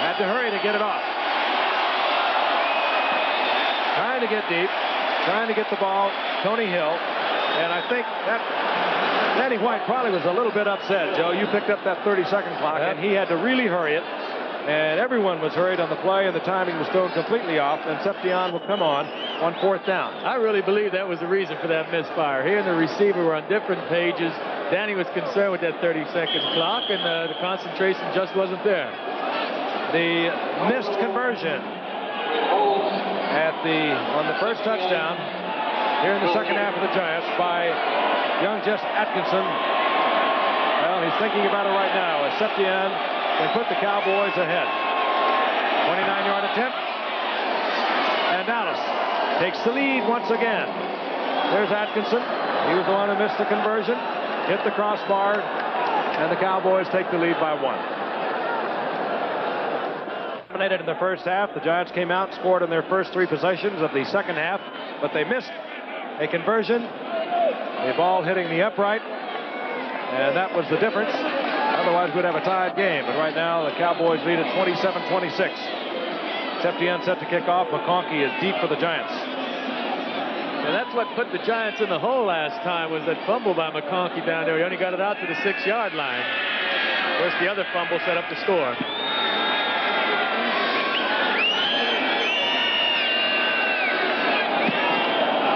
Speaker 1: Had to hurry to get it off. Trying to get deep. Trying to get the ball. Tony Hill. And I think that Danny White probably was a little bit upset, Joe. You picked up that 30-second clock, and he had to really hurry it. And everyone was hurried on the play, and the timing was thrown completely off. And Seption will come on 4th down.
Speaker 3: I really believe that was the reason for that misfire. He and the receiver were on different pages. Danny was concerned with that 30-second clock, and the concentration just wasn't there.
Speaker 1: The missed conversion on the first touchdown here in the second half of the Giants by young Jess Atkinson. Well, he's thinking about it right now. As Seption can put the Cowboys ahead. 29-yard attempt. And Dallas takes the lead once again. There's Atkinson. He was the one who missed the conversion. Hit the crossbar. And the Cowboys take the lead by 1. Dominated in the first half. The Giants came out and scored in their first 3 possessions of the second half. But they missed a conversion. A ball hitting the upright. And that was the difference. Otherwise, we'd have a tied game. But right now, the Cowboys lead at 27-26. Septien set to kick off. McConkey is deep for the Giants.
Speaker 3: And that's what put the Giants in the hole last time, was that fumble by McConkey down there. He only got it out to the 6-yard line. Of course, the other fumble set up the score.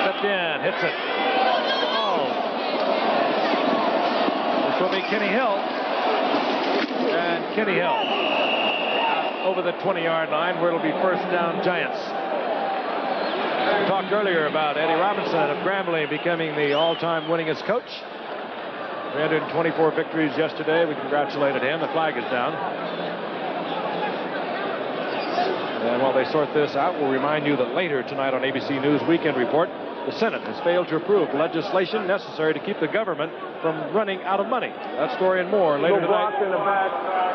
Speaker 1: Septien hits it. Oh. This will be Kenny Hill. And Kenny Hill over the 20-yard line, where it'll be first down Giants. We talked earlier about Eddie Robinson of Grambling becoming the all-time winningest coach. 324 victories yesterday. We congratulated him. The flag is down. And while they sort this out, we'll remind you that later tonight on ABC News Weekend Report, the Senate has failed to approve legislation necessary to keep the government from running out of money. That story and more later tonight.
Speaker 4: Blocked in the back,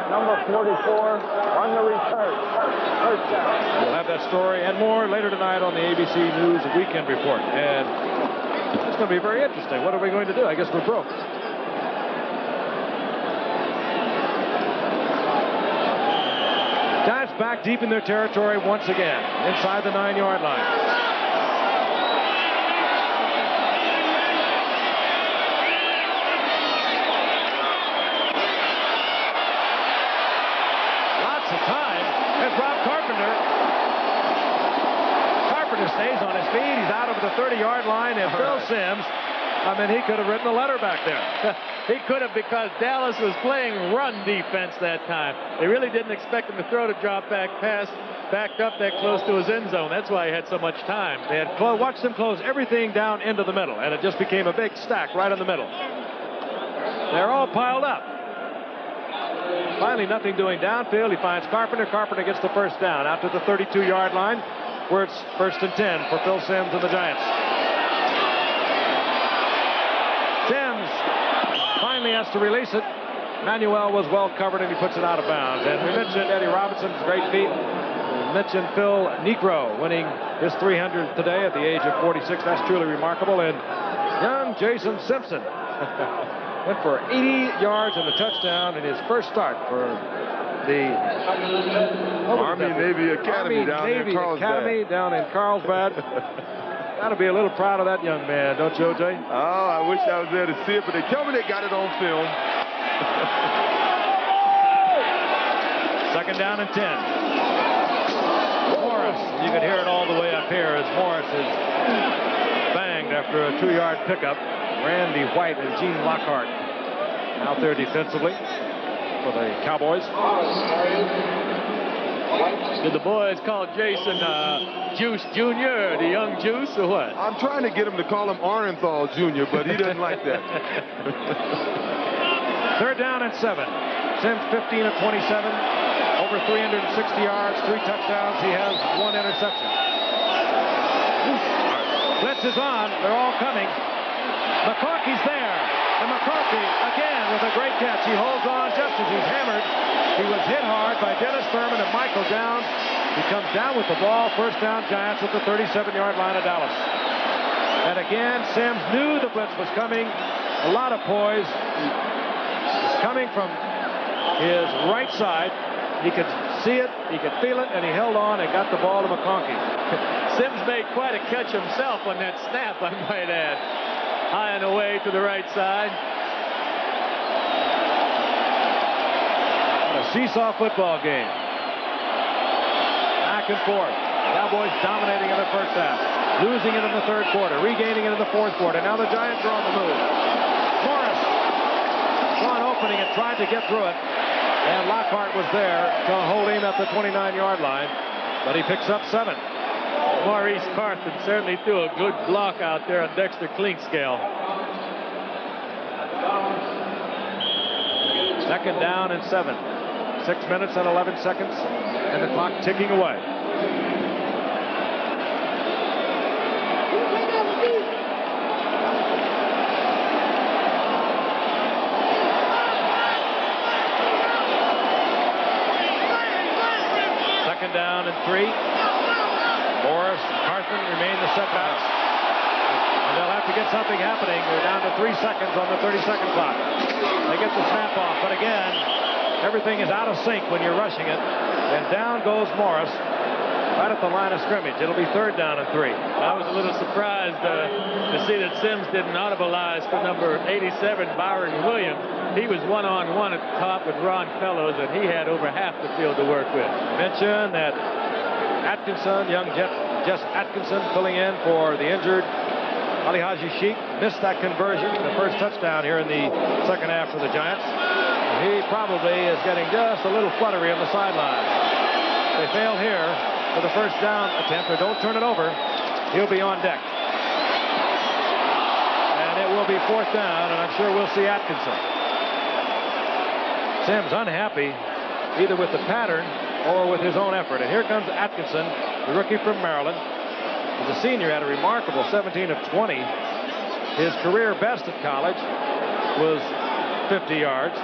Speaker 4: number 44, on the return. First down.
Speaker 1: We'll have that story and more later tonight on the ABC News Weekend Report. And it's going to be very interesting. What are we going to do? I guess we're broke. Giants back deep in their territory once again, inside the 9-yard line. Stays on his feet. He's out over the 30-yard line, and Phil Simms, I mean, he could have written a letter back there.
Speaker 3: He could have, because Dallas was playing run defense that time. They really didn't expect him to throw the drop back pass backed up that close to his end zone. That's why he had so much time.
Speaker 1: They had watched them close everything down into the middle, and it just became a big stack right in the middle. They're all piled up. Finally, nothing doing downfield. He finds Carpenter. Carpenter gets the first down out to the 32-yard line, where it's 1st and 10 for Phil Simms and the Giants. Simms finally has to release it. Manuel was well covered, and he puts it out of bounds. And we mentioned Eddie Robinson's great feat. We mentioned Phil Negro winning his 300th today at the age of 46. That's truly remarkable. And young Jason Simpson went for 80 yards and a touchdown in his first start for the
Speaker 2: Army Navy Academy down in Carlsbad.
Speaker 1: Got to be a little proud of that young man, don't you, O.J.?
Speaker 2: Oh, I wish I was there to see it, but they tell me they got it on film.
Speaker 1: 2nd down and 10. Morris, you can hear it all the way up here as Morris is banged after a 2-yard pickup. Randy White and Gene Lockhart out there defensively for the Cowboys.
Speaker 3: Did the boys call Jason Juice Jr., the young Juice, or what?
Speaker 2: I'm trying to get him to call him Orenthal Jr., but he doesn't like that.
Speaker 1: 3rd down and 7. Simms 15 of 27, over 360 yards, 3 touchdowns. He has 1 interception. Blitz is on. They're all coming. McConkey's there. And McConkey, again, with a great catch. He holds on just as he's hammered. He was hit hard by Dennis Thurman and Michael Downs. He comes down with the ball. First down, Giants at the 37-yard line of Dallas. And again, Simms knew the blitz was coming. A lot of poise. It's coming from his right side. He could see it, he could feel it, and he held on and got the ball to McConkey.
Speaker 3: Simms made quite a catch himself on that snap, I might add. High and away to the right side.
Speaker 1: A seesaw football game. Back and forth. Cowboys dominating in the first half. Losing it in the 3rd quarter. Regaining it in the 4th quarter. Now the Giants are on the move. Morris saw an opening and tried to get through it. And Lockhart was there to hold him at the 29-yard line. But he picks up 7.
Speaker 3: Maurice Carthen certainly threw a good block out there on Dexter Clinkscale.
Speaker 1: 2nd down and 7. 6 minutes and 11 seconds, and the clock ticking away. Second down and 3. Morris and Carthen remain the setbacks. And they'll have to get something happening. They're down to 3 seconds on the 30-second clock. They get the snap off, but again, everything is out of sync when you're rushing it. And down goes Morris right at the line of scrimmage. It'll be 3rd down and 3.
Speaker 3: I was a little surprised to see that Sims didn't audibilize for number 87, Byron Williams. He was one-on-one at the top with Ron Fellows, and he had over half the field to work with.
Speaker 1: Mention that Atkinson, young Jess Atkinson, filling in for the injured Ali Haji Sheikh, missed that conversion, the first touchdown here in the second half for the Giants. He probably is getting just a little fluttery on the sideline. They fail here for the first down attempt, or don't turn it over. He'll be on deck. And it will be 4th down, and I'm sure we'll see Atkinson. Sims unhappy either with the pattern or with his own effort. And here comes Atkinson, the rookie from Maryland. As a senior, had a remarkable 17 of 20. His career best at college was 50 yards.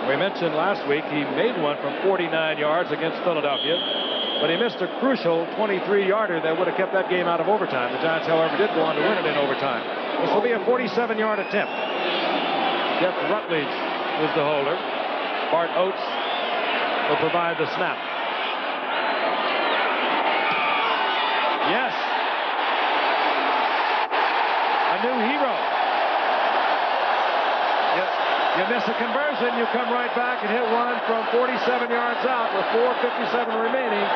Speaker 1: We mentioned last week he made one from 49 yards against Philadelphia, but he missed a crucial 23-yarder that would have kept that game out of overtime. The Giants, however, did go on to win it in overtime. This will be a 47-yard attempt. Jeff Rutledge is the holder. Bart Oates will provide the snap. Yes. A new hero. You miss a conversion, you come right back and hit one from 47 yards out with 4:57 remaining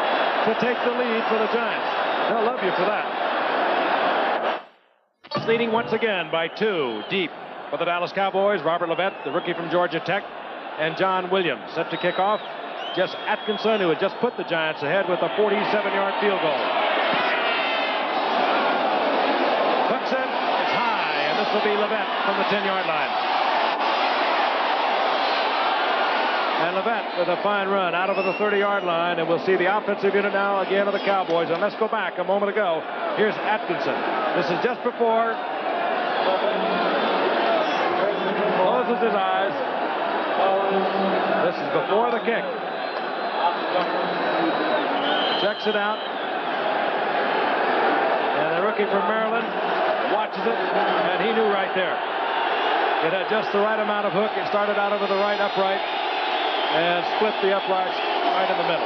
Speaker 1: to take the lead for the Giants. They'll love you for that. Leading once again by 2 deep for the Dallas Cowboys. Robert Levette, the rookie from Georgia Tech, and John Williams set to kick off. Jess Atkinson, who had just put the Giants ahead with a 47-yard field goal. Hooks it, it's high, and this will be Levette from the 10-yard line. And Levette with a fine run out over the 30-yard line, and we'll see the offensive unit now again of the Cowboys. And let's go back a moment ago. Here's Atkinson. This is just before. Closes his eyes. This is before the kick. Checks it out. And the rookie from Maryland watches it, and he knew right there. It had just the right amount of hook. It started out over the right upright and split the uprights right in the middle.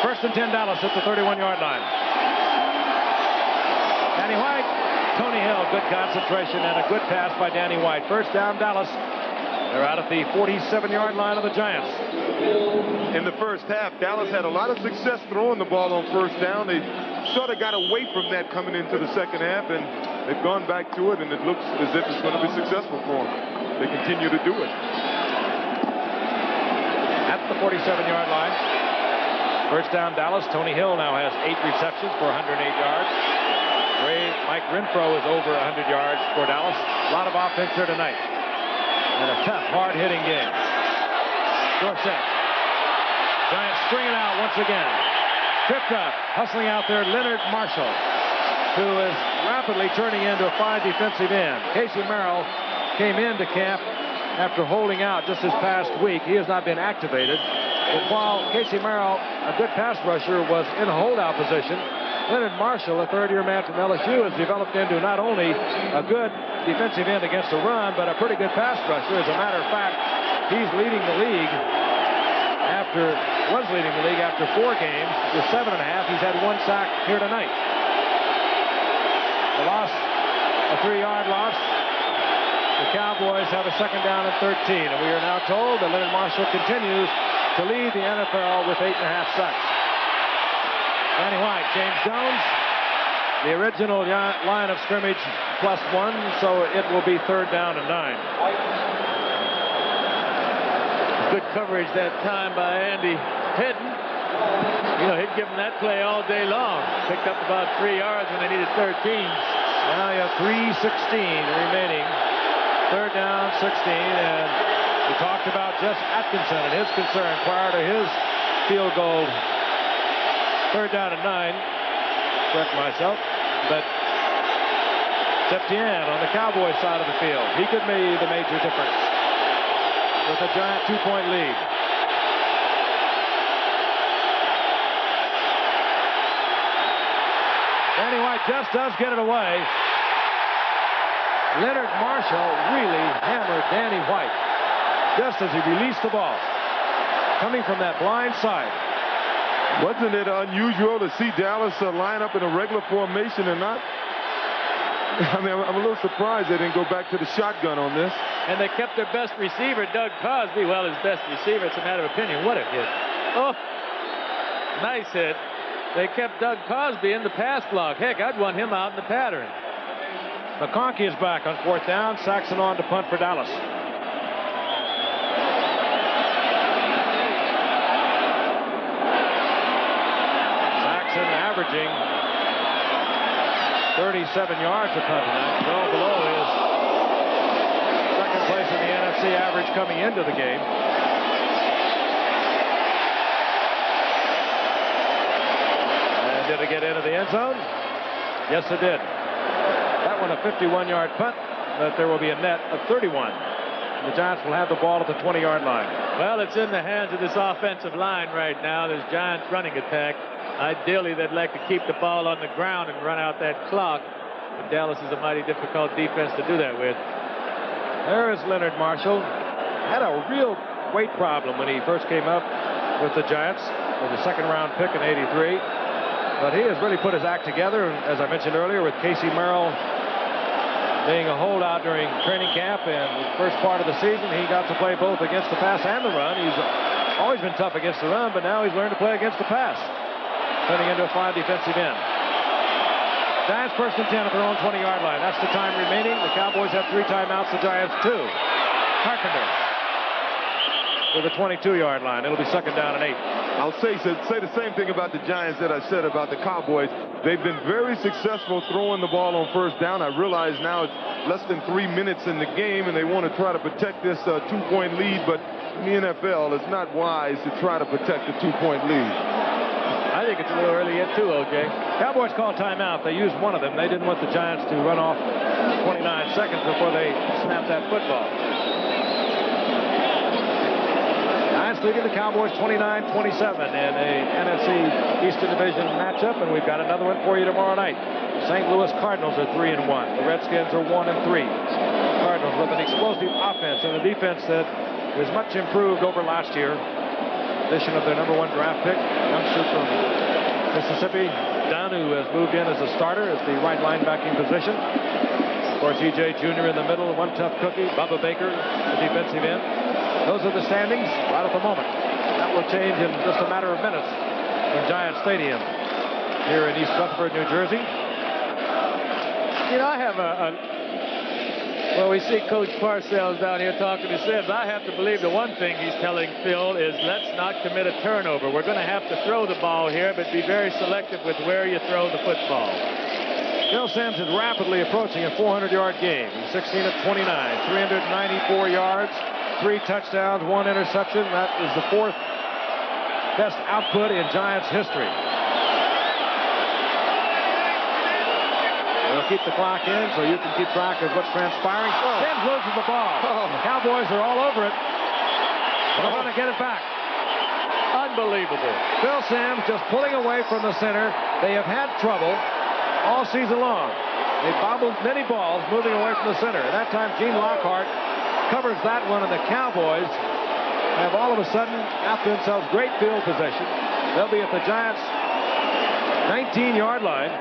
Speaker 1: 1st and 10 Dallas at the 31-yard line. Danny White, Tony Hill, good concentration and a good pass by Danny White. 1st down Dallas. They're out at the 47-yard line of the Giants.
Speaker 2: In the first half, Dallas had a lot of success throwing the ball on 1st down. They sort of got away from that coming into the second half, and they've gone back to it, and it looks as if it's going to be successful for them. They continue to do it.
Speaker 1: At the 47-yard line. 1st down Dallas. Tony Hill now has 8 receptions for 108 yards. Mike Renfro is over 100 yards for Dallas. A lot of offense here tonight. And a tough, hard-hitting game. Short set. Giants string it out once again. Tripped up, hustling out there, Leonard Marshall, who is rapidly turning into a 5 defensive end. Casey Merrill came into camp after holding out just this past week. He has not been activated. But while Casey Merrill, a good pass rusher, was in a holdout position, Leonard Marshall, a 3rd-year man from LSU, has developed into not only a good defensive end against the run, but a pretty good pass rusher. As a matter of fact, he's leading the league was leading the league after 4 games with 7.5. He's had 1 sack here tonight. The loss, a 3-yard loss. The Cowboys have a 2nd down and 13, and we are now told that Leonard Marshall continues to lead the NFL with 8.5 sacks. Danny White, James Jones, the original line of scrimmage +1, so it will be 3rd down and 9.
Speaker 3: Good coverage that time by Andy Hedden. You know, he'd given that play all day long. Picked up about 3 yards when they needed 13.
Speaker 1: Now you have 3:16 remaining. 3rd down, 16, and we talked about Jess Atkinson and his concern prior to his field goal. 3rd down and 9. Correct myself, but Septien on the Cowboys side of the field. He could be the major difference with a Giant 2-point lead. just does get it away. Leonard Marshall really hammered Danny White just as he released the ball, coming from that blind side.
Speaker 2: Wasn't it unusual to see Dallas line up in a regular formation and not? I mean, I'm a little surprised they didn't go back to the shotgun on this.
Speaker 3: And they kept their best receiver, Doug Cosby. Well, his best receiver, it's a matter of opinion. What a hit. Oh, nice hit. They kept Doug Cosby in the pass block. Heck, I'd want him out in the pattern.
Speaker 1: McConkey is back on 4th down. Saxon on to punt for Dallas. Saxon averaging 37 yards a punt tonight, well below his second place in the NFC average coming into the game. And did it get into the end zone? Yes, it did. That one a 51-yard punt, but there will be a net of 31. The Giants will have the ball at the 20-yard line.
Speaker 3: Well, it's in the hands of this offensive line right now, this Giants running attack. Ideally, they'd like to keep the ball on the ground and run out that clock. But Dallas is a mighty difficult defense to do that with.
Speaker 1: There is Leonard Marshall. Had a real weight problem when he first came up with the Giants. Was a second-round pick in '83. But he has really put his act together, as I mentioned earlier, with Casey Merrill being a holdout during training camp and the first part of the season. He got to play both against the pass and the run. He's always been tough against the run, but now he's learned to play against the pass, turning into a 5 defensive end. Giants 1st and 10 at their own 20-yard line. That's the time remaining. The Cowboys have 3 timeouts. The Giants 2. Carpenter to the 22-yard line. It'll be 2nd down and 8.
Speaker 2: I'll say the same thing about the Giants that I said about the Cowboys. They've been very successful throwing the ball on 1st down. I realize now it's less than 3 minutes in the game, and they want to try to protect this 2-point lead. But in the NFL, it's not wise to try to protect the 2-point lead.
Speaker 3: I think it's a little early yet, too, O.J.
Speaker 1: Cowboys called timeout. They used one of them. They didn't want the Giants to run off 29 seconds before they snapped that football. Giants leading the Cowboys 29-27 in a NFC Eastern Division matchup, and we've got another one for you tomorrow night. The St. Louis Cardinals are 3-1. The Redskins are 1-3. Cardinals with an explosive offense and a defense that is much improved over last year. Addition of their number 1 draft pick, youngster from Mississippi, Dunn, who has moved in as a starter at the right linebacking position. Of course, E.J. Jr. in the middle, one tough cookie. Bubba Baker, the defensive end. Those are the standings right at the moment. That will change in just a matter of minutes in Giant Stadium here in East Rutherford, New Jersey.
Speaker 3: You know, I have well, we see Coach Parcells down here talking to Sims. I have to believe the one thing he's telling Phil is let's not commit a turnover. We're going to have to throw the ball here, but be very selective with where you throw the football.
Speaker 1: Phil Sims is rapidly approaching a 400-yard game. He's 16 of 29, 394 yards, 3 touchdowns, 1 interception. That is the 4th best output in Giants history. We'll keep the clock in so you can keep track of what's transpiring. Sims loses the ball. The Cowboys are all over it. They're going to get it back.
Speaker 3: Unbelievable.
Speaker 1: Phil Sims just pulling away from the center. They have had trouble all season long. They bobbled many balls moving away from the center. At that time, Gene Lockhart covers that one, and the Cowboys have all of a sudden after themselves great field possession. They'll be at the Giants' 19-yard line.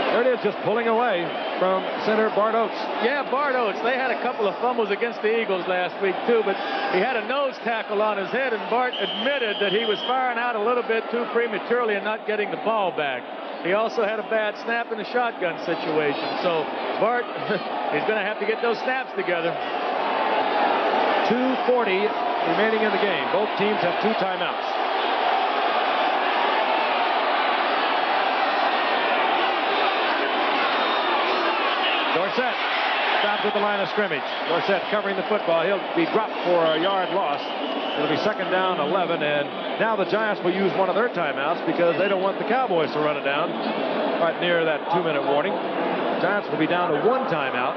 Speaker 1: There it is, just pulling away from center Bart Oates.
Speaker 3: Yeah, Bart Oates. They had a couple of fumbles against the Eagles last week, too, but he had a nose tackle on his head, and Bart admitted that he was firing out a little bit too prematurely and not getting the ball back. He also had a bad snap in the shotgun situation. So Bart, he's going to have to get those snaps together.
Speaker 1: 2:40 remaining in the game. Both teams have 2 timeouts. Dorsett stopped at the line of scrimmage. Dorsett covering the football. He'll be dropped for a yard loss. It'll be 2nd down, 11, and now the Giants will use one of their timeouts because they don't want the Cowboys to run it down right near that 2-minute warning. Giants will be down to 1 timeout.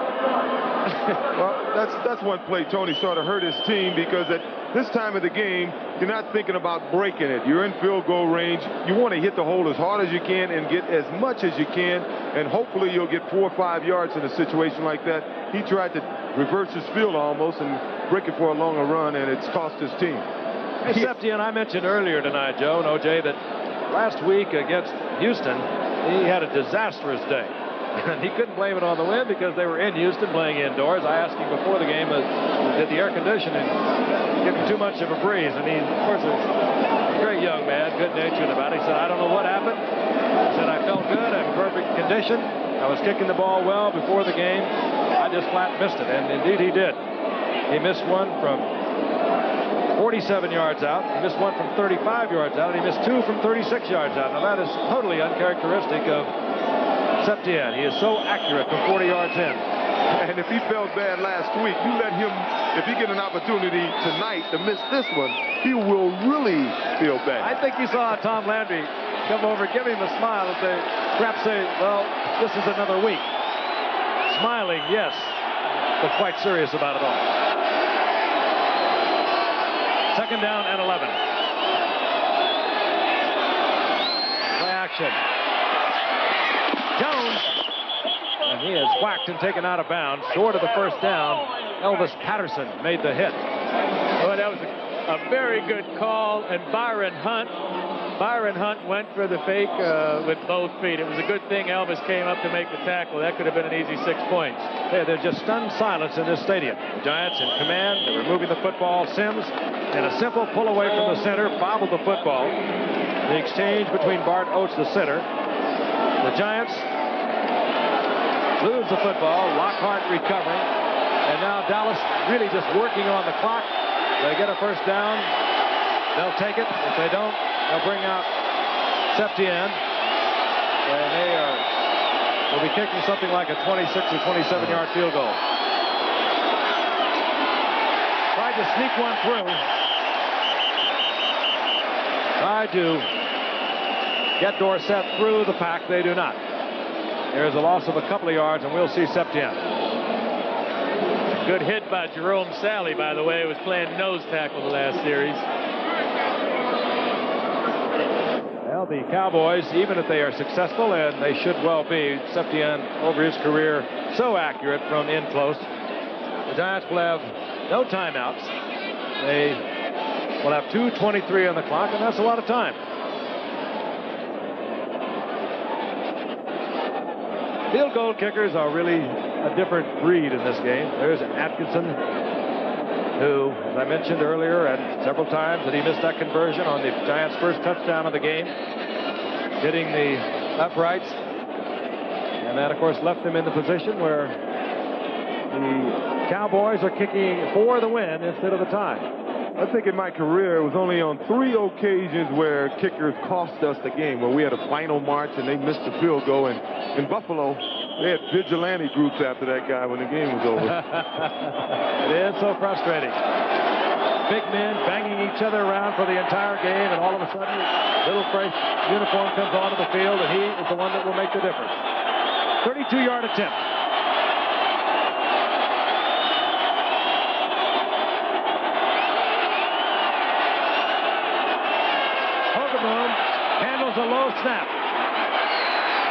Speaker 2: Well, that's one play Tony sort of hurt his team, because at this time of the game, you're not thinking about breaking it. You're in field goal range. You want to hit the hole as hard as you can and get as much as you can, and hopefully you'll get 4 or 5 yards in a situation like that. He tried to reverse his field almost and break it for a longer run, and it's cost his team.
Speaker 1: Hey, Septien, I mentioned earlier tonight, Joe and OJ, that last week against Houston, he had a disastrous day. And he couldn't blame it on the wind because they were in Houston playing indoors. I asked him before the game, did the air conditioning give him too much of a breeze? And he, of course, is a great young man, good-natured about it. He said, I don't know what happened. He said, I felt good, I'm in perfect condition. I was kicking the ball well before the game. I just flat missed it, and indeed he did. He missed one from 47 yards out. He missed one from 35 yards out, and he missed 2 from 36 yards out. Now, that is totally uncharacteristic of Septien. He is so accurate from 40 yards in.
Speaker 2: And if he felt bad last week, you let him, if he get an opportunity tonight to miss this one, he will really feel bad.
Speaker 1: I think you saw Tom Landry come over, give him a smile, and say, perhaps say, well, this is another week. Smiling, yes, but quite serious about it all. Second down and 11. Play action. Jones, and he is whacked and taken out of bounds, short of the first down. Elvis Patterson made the hit.
Speaker 3: Well, that was a very good call, and Byron Hunt went for the fake with both feet. It was a good thing Elvis came up to make the tackle. That could have been an easy 6 points.
Speaker 1: Yeah, there's just stunned silence in this stadium. The Giants in command. They're moving the football. Sims, in a simple pull away from the center, bobbled the football. The exchange between Bart Oates, the center. The Giants lose the football. Lockhart recovering. And now Dallas really just working on the clock. They get a first down. They'll take it. If they don't, they'll bring out Septien. And they will be kicking something like a 26 or 27-yard field goal. Tried to sneak one through. Tried to get Dorsett through the pack. They do not. There's a loss of a couple of yards, and we'll see Septien.
Speaker 3: Good hit by Jerome Sally, by the way. He was playing nose tackle the last series.
Speaker 1: Well, the Cowboys, even if they are successful, and they should well be, Septien over his career so accurate from in close. The Giants will have no timeouts. They will have 2:23 on the clock, and that's a lot of time. Field goal kickers are really a different breed in this game. There's Atkinson, who, as I mentioned earlier, and several times that he missed that conversion on the Giants' first touchdown of the game, hitting the uprights. And that, of course, left them in the position where the Cowboys are kicking for the win instead of the tie.
Speaker 2: I think in my career, it was only on 3 occasions where kickers cost us the game, where we had a final march and they missed the field goal. And in Buffalo, they had vigilante groups after that guy when the game was over.
Speaker 1: It is so frustrating. Big men banging each other around for the entire game, and all of a sudden, little fresh uniform comes onto the field, and he is the one that will make the difference. 32-yard attempt. Handles a low snap.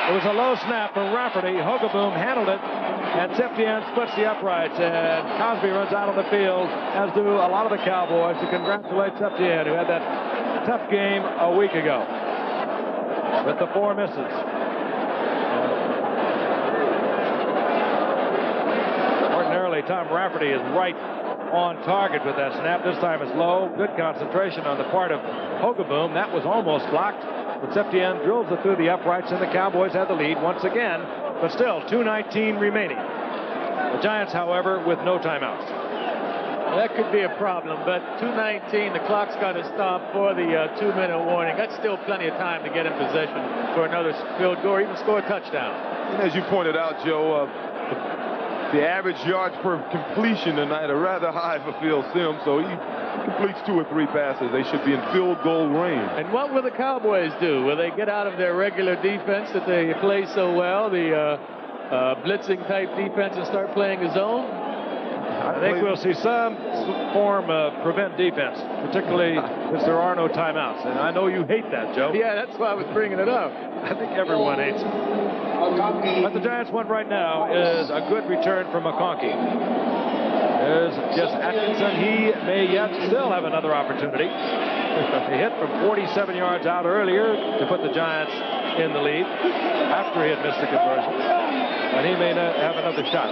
Speaker 1: It was a low snap from Rafferty. Hogaboom handled it, and Septien splits the uprights, and Cosby runs out on the field, as do a lot of the Cowboys, to congratulate Septien, who had that tough game a week ago with the 4 misses. Ordinarily, Tom Rafferty is right on target with that snap. This time it's low. Good concentration on the part of Hogaboom. That was almost blocked, but Septien drills it through the uprights, and the Cowboys had the lead once again, but still 2:19 remaining. The Giants, however, with no timeouts.
Speaker 3: That could be a problem, but 2:19, the clock's got to stop for the 2-minute warning. That's still plenty of time to get in position for another field goal or even score a touchdown.
Speaker 2: And as you pointed out, Joe, the average yards per completion tonight are rather high for Phil Simms, so he completes 2 or 3 passes. They should be in field goal range.
Speaker 3: And what will the Cowboys do? Will they get out of their regular defense that they play so well, the blitzing type defense, and start playing a zone?
Speaker 1: I think we'll see some form of prevent defense, particularly since there are no timeouts. And I know you hate that, Joe.
Speaker 3: Yeah, that's why I was bringing it up.
Speaker 1: I think everyone hates it. What the Giants want right now is a good return from McConkey. There's just Atkinson. He may yet still have another opportunity. He hit from 47 yards out earlier to put the Giants in the lead after he had missed the conversion. And he may not have another shot.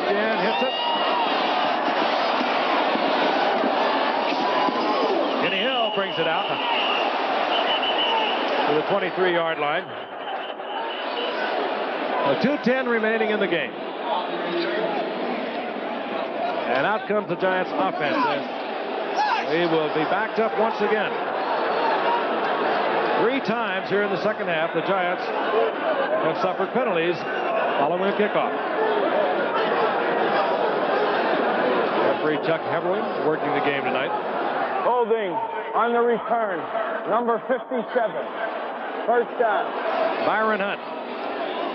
Speaker 1: Again, hits it. Kenny Hill brings it out to the 23-yard line. 2:10 remaining in the game. And out comes the Giants offense. We will be backed up once again. 3 times here in the second half, the Giants have suffered penalties following a kickoff. Referee Chuck Heverling working the game tonight.
Speaker 4: Holding on the return, number 57. First down.
Speaker 1: Byron Hunt.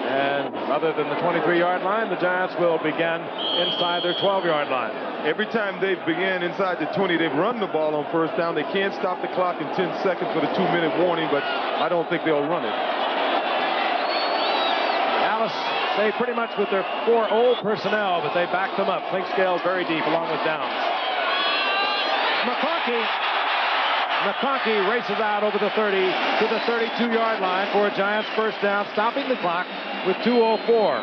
Speaker 1: And other than the 23-yard line, the Giants will begin inside their 12-yard line.
Speaker 2: Every time they've began inside the 20, they've run the ball on first down. They can't stop the clock in 10 seconds for the 2-minute warning, but I don't think they'll run it.
Speaker 1: Dallas stayed pretty much with their 4 old personnel, but they backed them up. Clink scales very deep along with Downs. McConkey races out over the 30 to the 32-yard line for a Giants first down, stopping the clock with 2:04.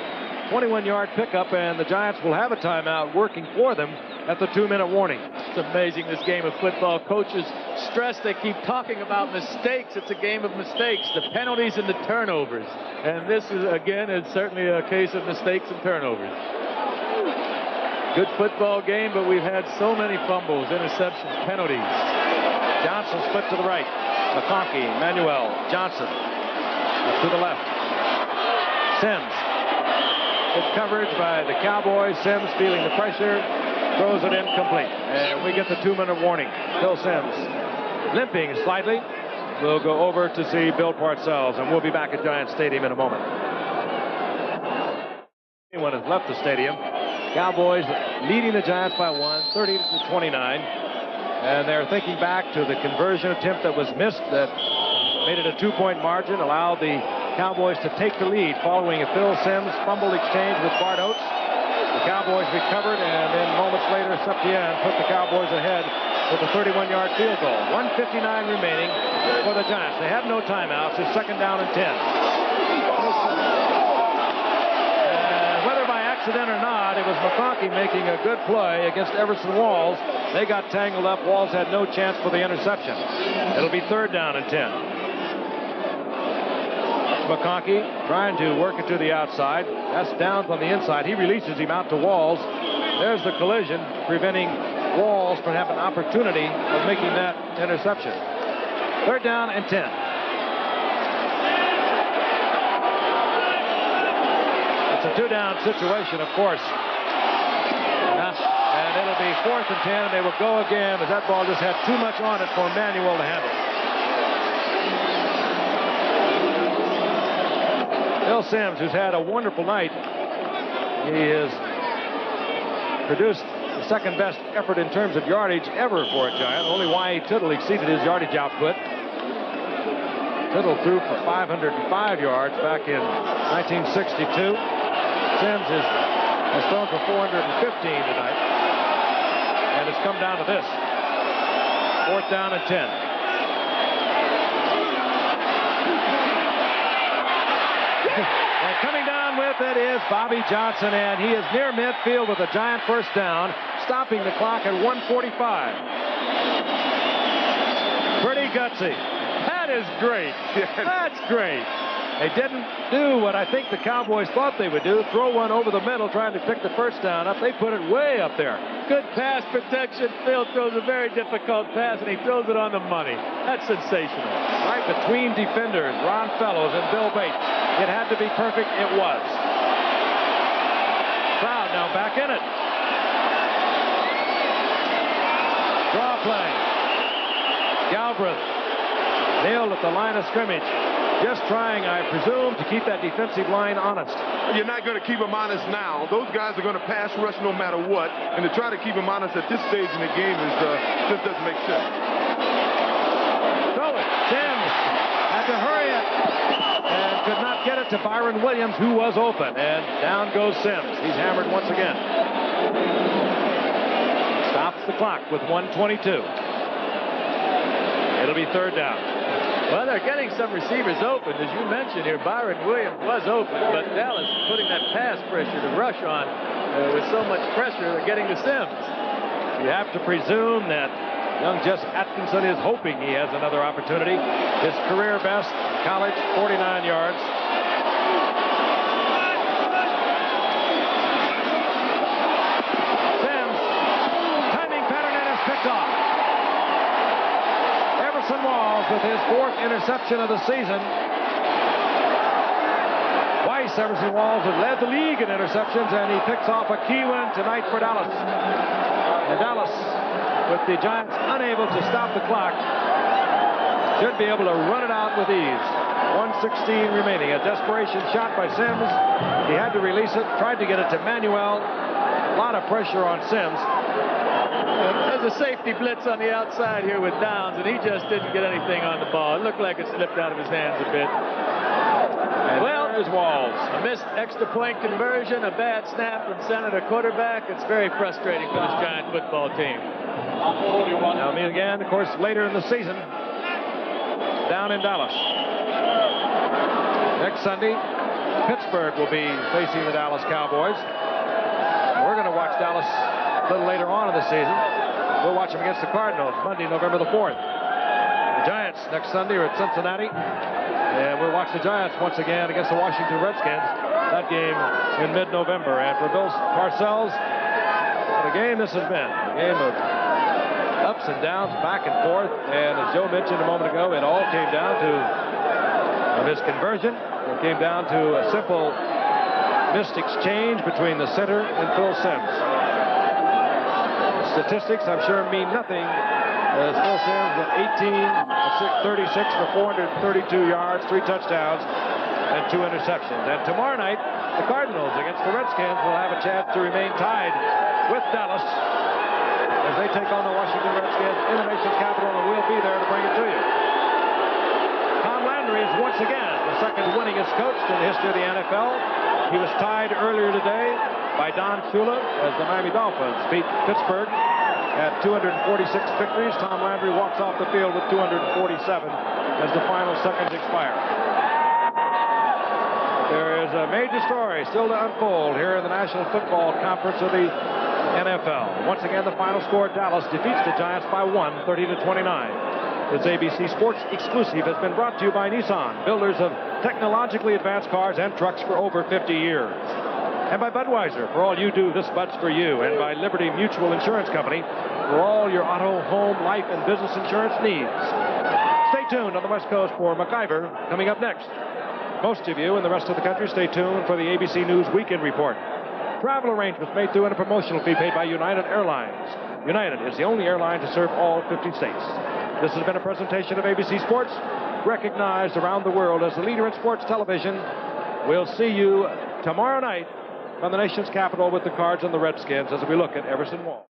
Speaker 1: 21-yard pickup, and the Giants will have a timeout working for them at the 2-minute warning.
Speaker 3: It's amazing, this game of football. Coaches stress, they keep talking about mistakes. It's a game of mistakes, the penalties and the turnovers. And this is, again, is certainly a case of mistakes and turnovers. Good football game, but we've had so many fumbles, interceptions, penalties.
Speaker 1: Johnson split to the right. McConkey, Manuel, Johnson to the left. Sims. Good coverage by the Cowboys. Sims feeling the pressure, throws it incomplete. And we get the 2-minute warning. Bill Sims limping slightly. We'll go over to see Bill Parcells, and we'll be back at Giant Stadium in a moment. Anyone has left the stadium. Cowboys leading the Giants by 1, 30-29. And they're thinking back to the conversion attempt that was missed that made it a 2-point margin, allowed the Cowboys to take the lead following a Phil Sims fumble exchange with Bart Oates. The Cowboys recovered, and then moments later, Septien put the Cowboys ahead with a 31-yard field goal. 1:59 remaining for the Giants. They have no timeouts. It's 2nd down and 10. Whether by accident or not, it was McConkey making a good play against Everson Walls. They got tangled up. Walls had no chance for the interception. It'll be 3rd down and 10. McConkey trying to work it to the outside. That's Downs on the inside. He releases him out to Walls. There's the collision, preventing Walls from having an opportunity of making that interception. 3rd down and 10. It's a 2-down situation, of course. And it'll be 4th and 10, and they will go again, as that ball just had too much on it for Manuel to handle. Bill Sims, who's had a wonderful night, he has produced the 2nd-best effort in terms of yardage ever for a Giant. Only Y.A. Tittle exceeded his yardage output. Tittle threw for 505 yards back in 1962. Sims has thrown for 415 tonight. And it's come down to this. 4th down and 10. And coming down with it is Bobby Johnson, and he is near midfield with a Giant first down, stopping the clock at 1:45. Pretty gutsy. That is great. That's great. They didn't do what I think the Cowboys thought they would do, throw one over the middle trying to pick the first down up. They put it way up there.
Speaker 3: Good pass protection. Phil throws a very difficult pass, and he throws it on the money. That's sensational.
Speaker 1: Right between defenders, Ron Fellows and Bill Bates. It had to be perfect. It was. Crowd now back in it. Draw play. Galbraith nailed at the line of scrimmage. Just trying, I presume, to keep that defensive line honest.
Speaker 2: You're not going to keep them honest now. Those guys are going to pass rush no matter what. And to try to keep them honest at this stage in the game is just doesn't make sense.
Speaker 1: Throw it. Sims had to hurry it. And could not get it to Byron Williams, who was open. And down goes Sims. He's hammered once again. Stops the clock with 1:22. It'll be third down.
Speaker 3: Well, they're getting some receivers open. As you mentioned here, Byron Williams was open, but Dallas putting that pass pressure to rush on with so much pressure, they're getting to Sims.
Speaker 1: You have to presume that young Jess Atkinson is hoping he has another opportunity. His career best, college, 49 yards. Sims, timing pattern, and is picked off. Walls with his 4th interception of the season. Twice Everson Walls has led the league in interceptions, and he picks off a key one tonight for Dallas. And Dallas, with the Giants unable to stop the clock, should be able to run it out with ease. 1:16 remaining. A desperation shot by Sims. He had to release it, tried to get it to Manuel. A lot of pressure on Sims.
Speaker 3: There's a safety blitz on the outside here with Downs, and he just didn't get anything on the ball. It looked like it slipped out of his hands a bit.
Speaker 1: And well, there's Walls.
Speaker 3: A missed extra point conversion, a bad snap from Senator quarterback. It's very frustrating for this Giant football team.
Speaker 1: Now meet again, of course, later in the season, down in Dallas. Next Sunday, Pittsburgh will be facing the Dallas Cowboys. We're going to watch Dallas a little later on in the season. We'll watch them against the Cardinals Monday, November the 4th. The Giants next Sunday are at Cincinnati. And we'll watch the Giants once again against the Washington Redskins. That game in mid-November. And for Bill Parcells, what a game this has been. A game of ups and downs, back and forth. And as Joe mentioned a moment ago, it all came down to his conversion. It came down to a simple missed exchange between the center and Phil Simms. Statistics, I'm sure, mean nothing. Phil Simms with 36 for 432 yards, 3 touchdowns, and 2 interceptions. And tomorrow night, the Cardinals against the Redskins will have a chance to remain tied with Dallas as they take on the Washington Redskins in the nation's capital, and we'll be there to bring it to you. Tom Landry is once again the second winningest coach in the history of the NFL. He was tied earlier today by Don Shula as the Miami Dolphins beat Pittsburgh at 246 victories. Tom Landry walks off the field with 247 as the final seconds expire. There is a major story still to unfold here in the National Football Conference of the NFL. Once again, the final score, Dallas defeats the Giants by 1, 30-29. This ABC Sports exclusive has been brought to you by Nissan, builders of technologically advanced cars and trucks for over 50 years. And by Budweiser, for all you do, this Bud's for you. And by Liberty Mutual Insurance Company, for all your auto, home, life, and business insurance needs. Stay tuned on the West Coast for MacGyver coming up next. Most of you in the rest of the country, stay tuned for the ABC News Weekend Report. Travel arrangements made through and a promotional fee paid by United Airlines. United is the only airline to serve all 50 states. This has been a presentation of ABC Sports, recognized around the world as the leader in sports television. We'll see you tomorrow night from the nation's capital with the Cards and the Redskins as we look at Everson Walls.